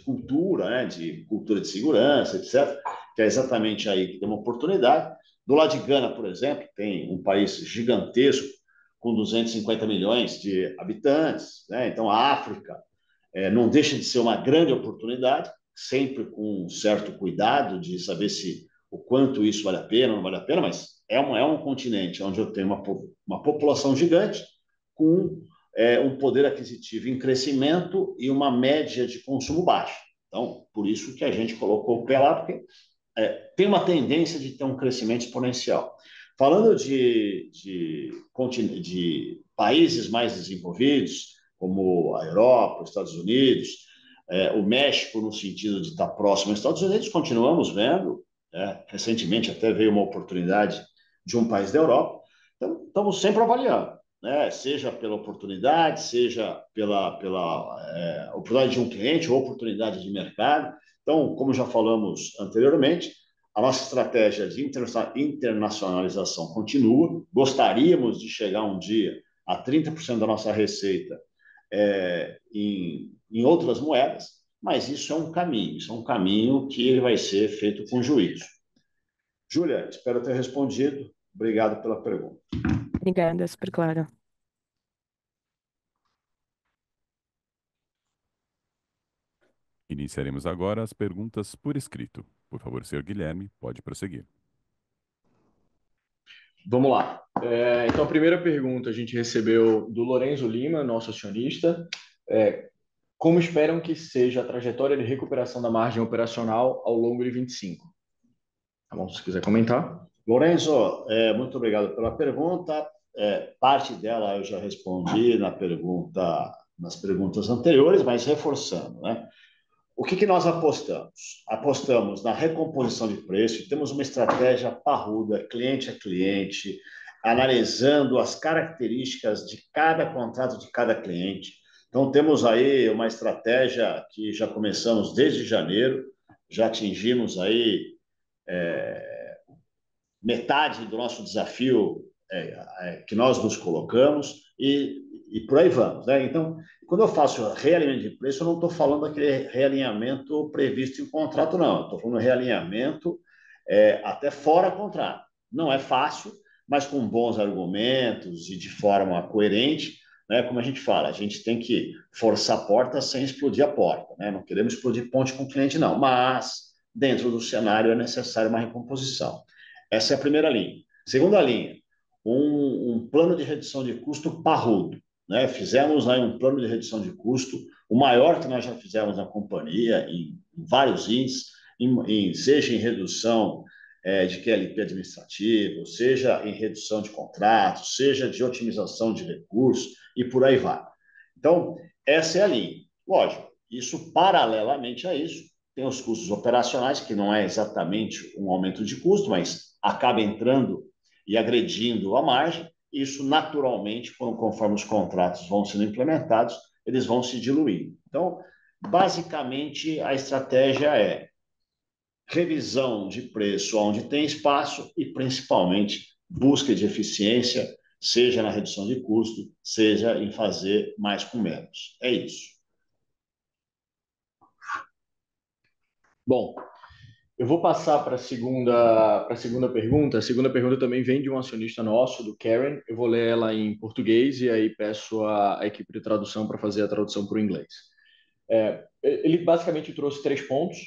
cultura, né? De cultura de segurança, etc., que é exatamente aí que tem uma oportunidade. Do lado de Gana, por exemplo, tem um país gigantesco, com 250 milhões de habitantes, né? Então, a África não deixa de ser uma grande oportunidade, sempre com um certo cuidado de saber se o quanto isso vale a pena ou não vale a pena, mas é um continente onde eu tenho uma população gigante com um poder aquisitivo em crescimento e uma média de consumo baixa. Então, por isso que a gente colocou o pé lá, porque tem uma tendência de ter um crescimento exponencial. Falando de países mais desenvolvidos, como a Europa, os Estados Unidos, o México, no sentido de estar próximo aos Estados Unidos, continuamos vendo. Recentemente até veio uma oportunidade de um país da Europa. Então, estamos sempre avaliando, né? Seja pela oportunidade, seja pela oportunidade de um cliente ou oportunidade de mercado. Então, como já falamos anteriormente, a nossa estratégia de internacionalização continua. Gostaríamos de chegar um dia a 30% da nossa receita em outras moedas, mas isso é um caminho que ele vai ser feito com juízo. Júlia, espero ter respondido. Obrigado pela pergunta. Obrigada, super claro. Iniciaremos agora as perguntas por escrito. Por favor, senhor Guilherme, pode prosseguir. Vamos lá. Então, a primeira pergunta a gente recebeu do Lorenzo Lima, nosso acionista. Como esperam que seja a trajetória de recuperação da margem operacional ao longo de 25? Tá bom, se quiser comentar. Lorenzo, muito obrigado pela pergunta. Parte dela eu já respondi nas perguntas anteriores, mas reforçando, né? O que nós apostamos? Apostamos na recomposição de preço e temos uma estratégia parruda, cliente a cliente, analisando as características de cada contrato de cada cliente. Então, temos aí uma estratégia que já começamos desde janeiro, já atingimos aí metade do nosso desafio que nós nos colocamos e por aí vamos, né? Então, quando eu faço realinhamento de preço, eu não estou falando daquele realinhamento previsto em contrato, não. Estou falando realinhamento até fora contrato. Não é fácil, mas com bons argumentos e de forma coerente, né? Como a gente fala, a gente tem que forçar a porta sem explodir a porta, né? Não queremos explodir ponte com o cliente, não. Mas, dentro do cenário, é necessário uma recomposição. Essa é a primeira linha. Segunda linha, um plano de redução de custo parrudo, né? Fizemos aí um plano de redução de custo, o maior que nós já fizemos na companhia, em vários índices, seja em redução de QLP administrativo, seja em redução de contratos, seja de otimização de recursos e por aí vai. Então, essa é a linha. Lógico, isso paralelamente a isso, tem os custos operacionais, que não é exatamente um aumento de custo, mas acaba entrando e agredindo a margem, isso naturalmente, conforme os contratos vão sendo implementados, eles vão se diluir. Então, basicamente, a estratégia é revisão de preço onde tem espaço e, principalmente, busca de eficiência, seja na redução de custo, seja em fazer mais com menos. É isso. Bom, eu vou passar para a segunda pergunta. A segunda pergunta também vem de um acionista nosso, do Karen. Eu vou ler ela em português e aí peço a equipe de tradução para fazer a tradução para o inglês. Ele basicamente trouxe 3 pontos.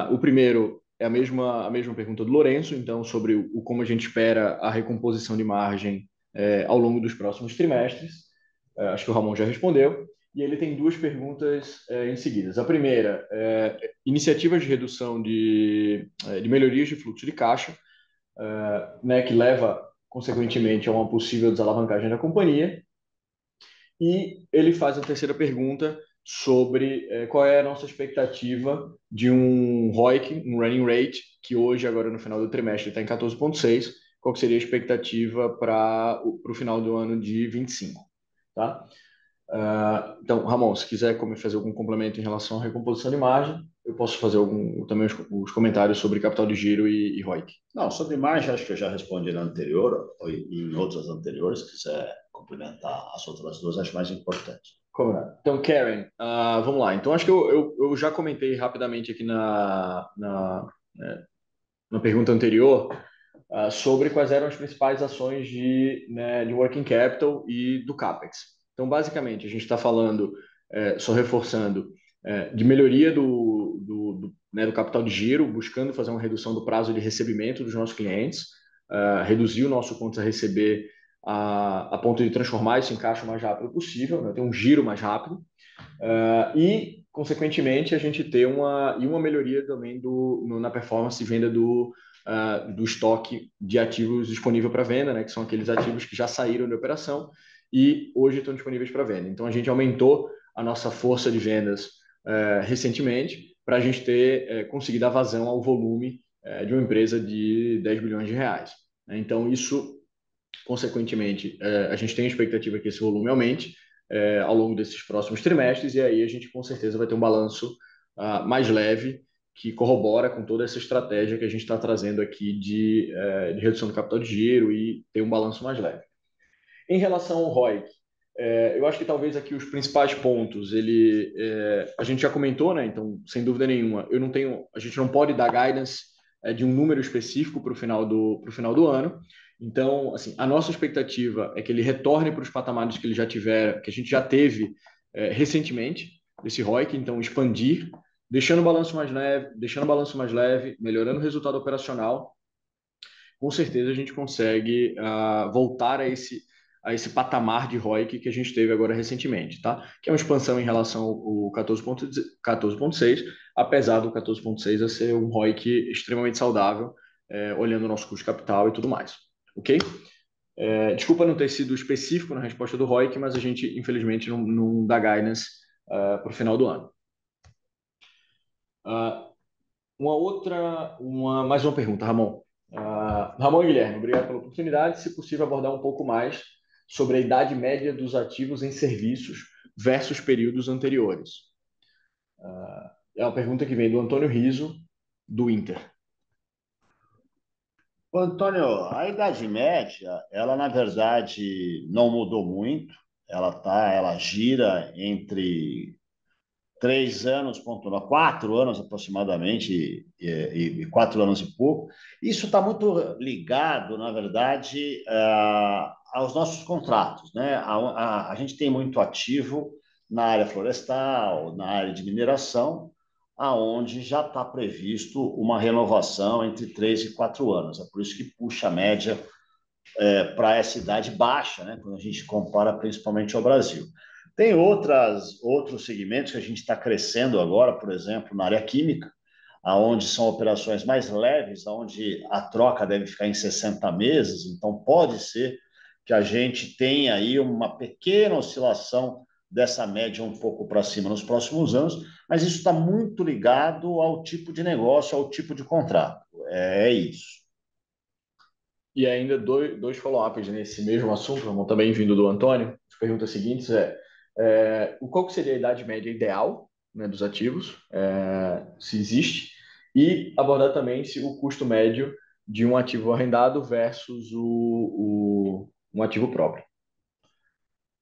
O primeiro é a mesma pergunta do Lourenço, então, sobre como a gente espera a recomposição de margem ao longo dos próximos trimestres. Acho que o Ramon já respondeu. E ele tem 2 perguntas em seguida. A primeira é iniciativas de redução de melhorias de fluxo de caixa, né, que leva, consequentemente, a uma possível desalavancagem da companhia. E ele faz a terceira pergunta sobre qual é a nossa expectativa de um ROIC, um running rate, que hoje, agora no final do trimestre, está em 14,6. Qual que seria a expectativa para o final do ano de 25? Tá? Então, Ramon, se quiser fazer algum complemento em relação à recomposição de margem, eu posso fazer também os comentários sobre capital de giro e ROIC. Não, sobre margem, acho que eu já respondi na anterior, ou em outras anteriores. Se quiser complementar as outras duas, acho mais importante. Combinado. Então, Karen, vamos lá. Então, acho que eu já comentei rapidamente aqui na pergunta anterior sobre quais eram as principais ações de working capital e do CAPEX. Então, basicamente, a gente está falando, só reforçando, de melhoria do capital de giro, buscando fazer uma redução do prazo de recebimento dos nossos clientes, reduzir o nosso contas a receber a ponto de transformar isso em caixa o mais rápido possível, né, ter um giro mais rápido, e, consequentemente, a gente ter uma melhoria também na performance de venda do estoque de ativos disponível para venda, né, que são aqueles ativos que já saíram de operação e hoje estão disponíveis para venda. Então, a gente aumentou a nossa força de vendas recentemente para a gente conseguir dar vazão ao volume de uma empresa de 10 bilhões de reais. Então, isso, consequentemente, a gente tem a expectativa que esse volume aumente ao longo desses próximos trimestres, e aí a gente com certeza vai ter um balanço mais leve, que corrobora com toda essa estratégia que a gente está trazendo aqui de redução do capital de giro e ter um balanço mais leve. Em relação ao ROIC, eu acho que talvez aqui os principais pontos, a gente já comentou, né? Então, sem dúvida nenhuma, a gente não pode dar guidance de um número específico para o final do ano. Então, assim, a nossa expectativa é que ele retorne para os patamares que ele já tiver, que a gente já teve recentemente, desse ROIC, então expandir, deixando o balanço mais leve, melhorando o resultado operacional. Com certeza a gente consegue voltar a esse patamar de ROIC que a gente teve agora recentemente, tá? Que é uma expansão em relação ao 14,6, apesar do 14,6 a ser um ROIC extremamente saudável, olhando o nosso custo de capital e tudo mais, ok? Desculpa não ter sido específico na resposta do ROIC, mas a gente, infelizmente, não dá guidance para o final do ano. Mais uma pergunta, Ramon. Ramon e Guilherme, obrigado pela oportunidade. Se possível, abordar um pouco mais sobre a idade média dos ativos em serviços versus períodos anteriores. É uma pergunta que vem do Antônio Riso, do Inter. Antônio, a idade média, ela na verdade não mudou muito. Ela gira entre 3 anos, 4 anos aproximadamente, e 4 anos e pouco. Isso está muito ligado, na verdade, aos nossos contratos, né? A gente tem muito ativo na área florestal, na área de mineração, aonde já está previsto uma renovação entre 3 e 4 anos. É por isso que puxa a média para essa idade baixa, né? Quando a gente compara principalmente ao Brasil. Tem outros segmentos que a gente está crescendo agora, por exemplo, na área química, onde são operações mais leves, onde a troca deve ficar em 60 meses, então pode ser que a gente tenha aí uma pequena oscilação dessa média um pouco para cima nos próximos anos, mas isso está muito ligado ao tipo de negócio, ao tipo de contrato. É isso. E ainda dois follow-ups nesse mesmo assunto, Ramon, também vindo do Antônio. As perguntas seguintes qual que seria a idade média ideal, né, dos ativos, se existe, e abordar também se o custo médio de um ativo arrendado versus um ativo próprio.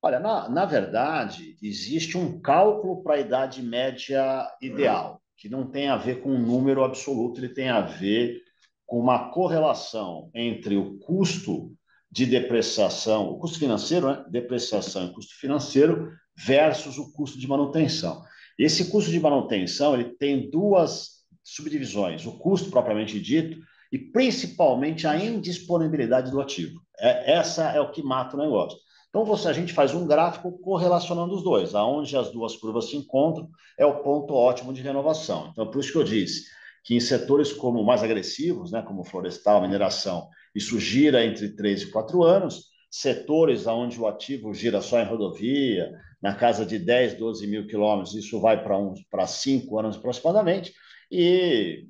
Olha, na verdade, existe um cálculo para a idade média ideal, que não tem a ver com um número absoluto, ele tem a ver com uma correlação entre o custo de depreciação, o custo financeiro, né? Depreciação e custo financeiro, versus o custo de manutenção. Esse custo de manutenção ele tem duas subdivisões: o custo propriamente dito e principalmente a indisponibilidade do ativo. Essa é o que mata o negócio. Então, a gente faz um gráfico correlacionando os dois. Aonde as duas curvas se encontram é o ponto ótimo de renovação. Então, por isso que eu disse que em setores como mais agressivos, né, como florestal, mineração, isso gira entre 3 e 4 anos. Setores onde o ativo gira só em rodovia, na casa de 10, 12 mil quilômetros, isso vai para 5 anos aproximadamente. E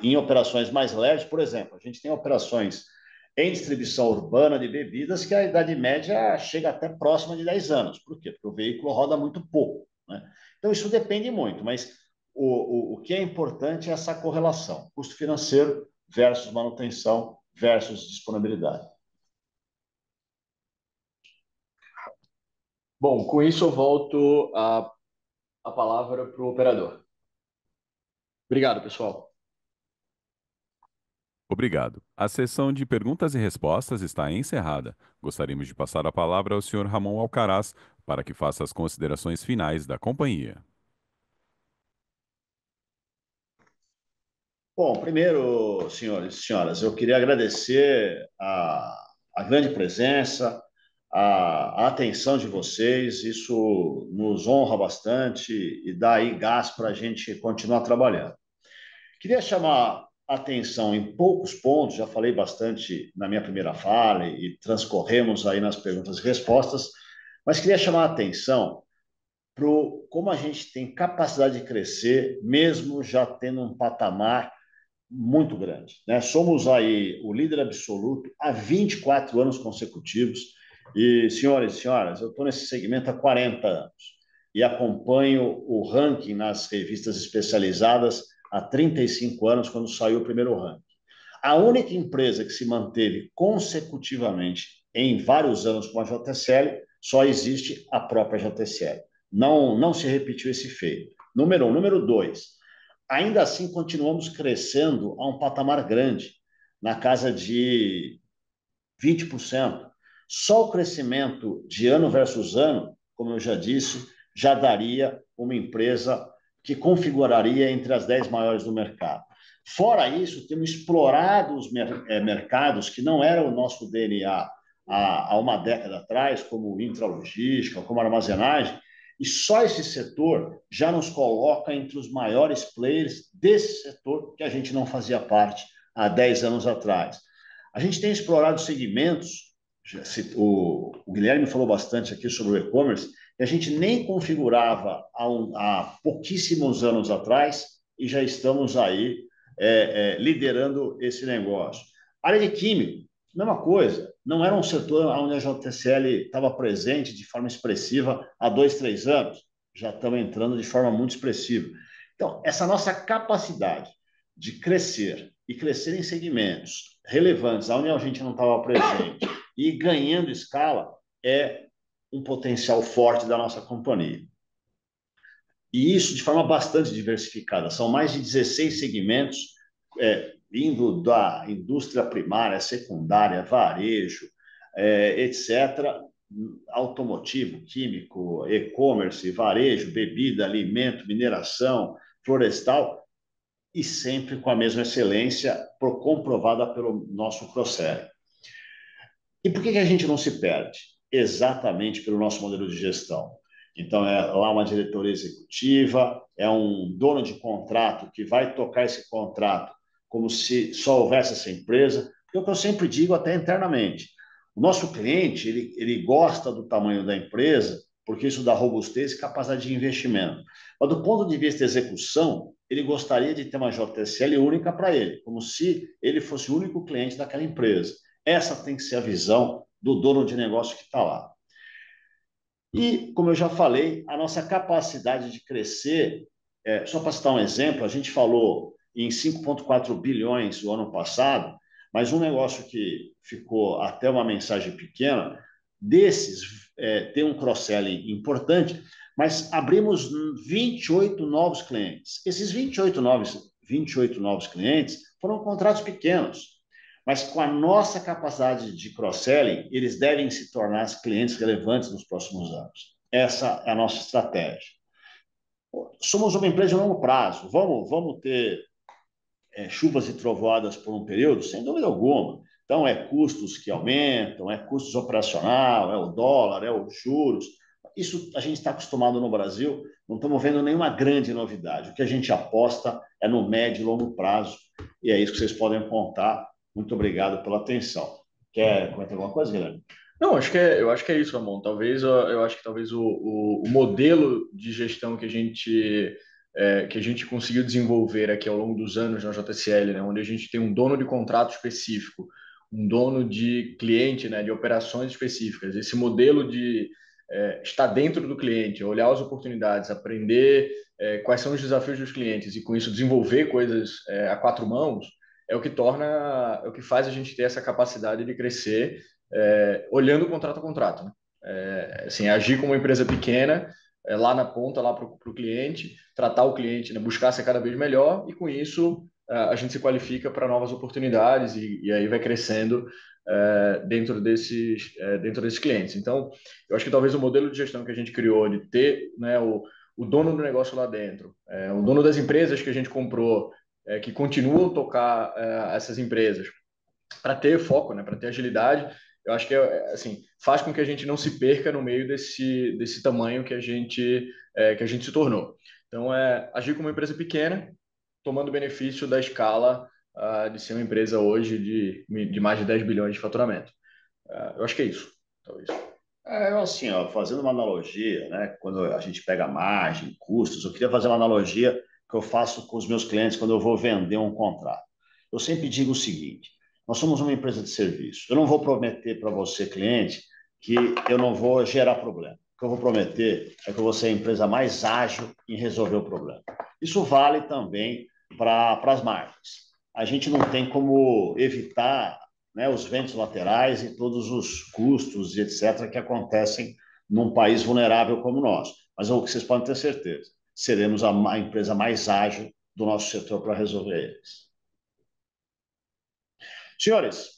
em operações mais leves, por exemplo, a gente tem operações em distribuição urbana de bebidas que a idade média chega até próxima de 10 anos. Por quê? Porque o veículo roda muito pouco, né? Então, isso depende muito, mas o que é importante é essa correlação: custo financeiro versus manutenção versus disponibilidade. Bom, com isso eu volto a palavra para o operador. Obrigado, pessoal. Obrigado. A sessão de perguntas e respostas está encerrada. Gostaríamos de passar a palavra ao Sr. Ramon Alcaraz para que faça as considerações finais da companhia. Bom, primeiro, senhores e senhoras, eu queria agradecer a grande presença, a atenção de vocês. Isso nos honra bastante e dá aí gás para a gente continuar trabalhando. Queria chamar a atenção em poucos pontos, já falei bastante na minha primeira fala e transcorremos aí nas perguntas e respostas, mas queria chamar a atenção para como a gente tem capacidade de crescer, mesmo já tendo um patamar muito grande, né? Somos aí o líder absoluto há 24 anos consecutivos. E, senhores e senhoras, eu estou nesse segmento há 40 anos e acompanho o ranking nas revistas especializadas há 35 anos, quando saiu o primeiro ranking. A única empresa que se manteve consecutivamente em vários anos com a JSL, só existe a própria JSL. Não se repetiu esse feito. Número 1. Número 2. Ainda assim, continuamos crescendo a um patamar grande, na casa de 20%. Só o crescimento de ano versus ano, como eu já disse, já daria uma empresa que configuraria entre as 10 maiores do mercado. Fora isso, temos explorado os mercados que não eram o nosso DNA há uma década atrás, como intralogística, como armazenagem, e só esse setor já nos coloca entre os maiores players desse setor que a gente não fazia parte há 10 anos atrás. A gente tem explorado segmentos, o Guilherme falou bastante aqui sobre o e-commerce, que a gente nem configurava há pouquíssimos anos atrás e já estamos aí liderando esse negócio. A área de químico, mesma coisa, não era um setor onde a JSL estava presente de forma expressiva há 2, 3 anos, já estamos entrando de forma muito expressiva. Então, essa nossa capacidade de crescer e crescer em segmentos relevantes, onde a gente não estava presente, e ganhando escala, é um potencial forte da nossa companhia. E isso de forma bastante diversificada. São mais de 16 segmentos, indo da indústria primária, secundária, varejo, etc., automotivo, químico, e-commerce, varejo, bebida, alimento, mineração, florestal, e sempre com a mesma excelência comprovada pelo nosso Procel. E por que a gente não se perde? Exatamente pelo nosso modelo de gestão. Então, é lá uma diretoria executiva, é um dono de contrato que vai tocar esse contrato como se só houvesse essa empresa. É o que eu sempre digo até internamente. O nosso cliente, ele gosta do tamanho da empresa, porque isso dá robustez e capacidade de investimento. Mas do ponto de vista de execução, ele gostaria de ter uma JSL única para ele, como se ele fosse o único cliente daquela empresa. Essa tem que ser a visão do dono de negócio que está lá. E, como eu já falei, a nossa capacidade de crescer, só para citar um exemplo, a gente falou em 5,4 bilhões o ano passado, mas um negócio que ficou até uma mensagem pequena, desses tem um cross-selling importante, mas abrimos 28 novos clientes. Esses 28 novos clientes foram contratos pequenos, mas com a nossa capacidade de cross-selling, eles devem se tornar clientes relevantes nos próximos anos. Essa é a nossa estratégia. Somos uma empresa de longo prazo. Vamos ter chuvas e trovoadas por um período? Sem dúvida alguma. Então, é custos que aumentam, é custos operacional, é o dólar, é os juros. Isso a gente está acostumado no Brasil, não estamos vendo nenhuma grande novidade. O que a gente aposta é no médio e longo prazo, e é isso que vocês podem contar. Muito obrigado pela atenção. Quer comentar alguma coisa, Guilherme? Não, eu acho que é isso, Ramon. Eu acho que talvez o modelo de gestão que a gente conseguiu desenvolver aqui ao longo dos anos na JSL, né, onde a gente tem um dono de contrato específico, um dono de cliente, né, de operações específicas. Esse modelo de estar dentro do cliente, olhar as oportunidades, aprender quais são os desafios dos clientes e com isso desenvolver coisas a quatro mãos, é o que faz a gente ter essa capacidade de crescer olhando contrato a contrato, né? Assim, agir como uma empresa pequena, lá na ponta, lá para o cliente, tratar o cliente, né, buscar ser cada vez melhor e com isso a gente se qualifica para novas oportunidades e aí vai crescendo dentro desses clientes. Então, eu acho que talvez o modelo de gestão que a gente criou de ter, né, o dono do negócio lá dentro, o dono das empresas que a gente comprou, que continuam a tocar essas empresas, para ter foco, né, para ter agilidade, eu acho que assim, faz com que a gente não se perca no meio desse tamanho que a gente se tornou. Então, agir como uma empresa pequena, tomando benefício da escala de ser uma empresa hoje de mais de 10 bilhões de faturamento. Eu acho que é isso, talvez. Assim, ó, fazendo uma analogia, né, quando a gente pega margem, custos, eu queria fazer uma analogia que eu faço com os meus clientes quando eu vou vender um contrato. Eu sempre digo o seguinte: nós somos uma empresa de serviço. Eu não vou prometer para você, cliente, que eu não vou gerar problema. O que eu vou prometer é que eu vou ser a empresa mais ágil em resolver o problema. Isso vale também para as margens. A gente não tem como evitar, né, os ventos laterais e todos os custos e etc. que acontecem num país vulnerável como o nosso. Mas o que vocês podem ter certeza, seremos a empresa mais ágil do nosso setor para resolver eles. Senhores,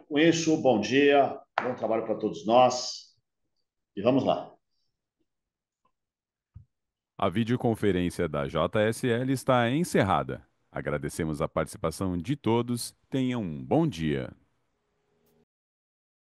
com isso, bom dia, bom trabalho para todos nós e vamos lá. A videoconferência da JSL está encerrada. Agradecemos a participação de todos. Tenham um bom dia.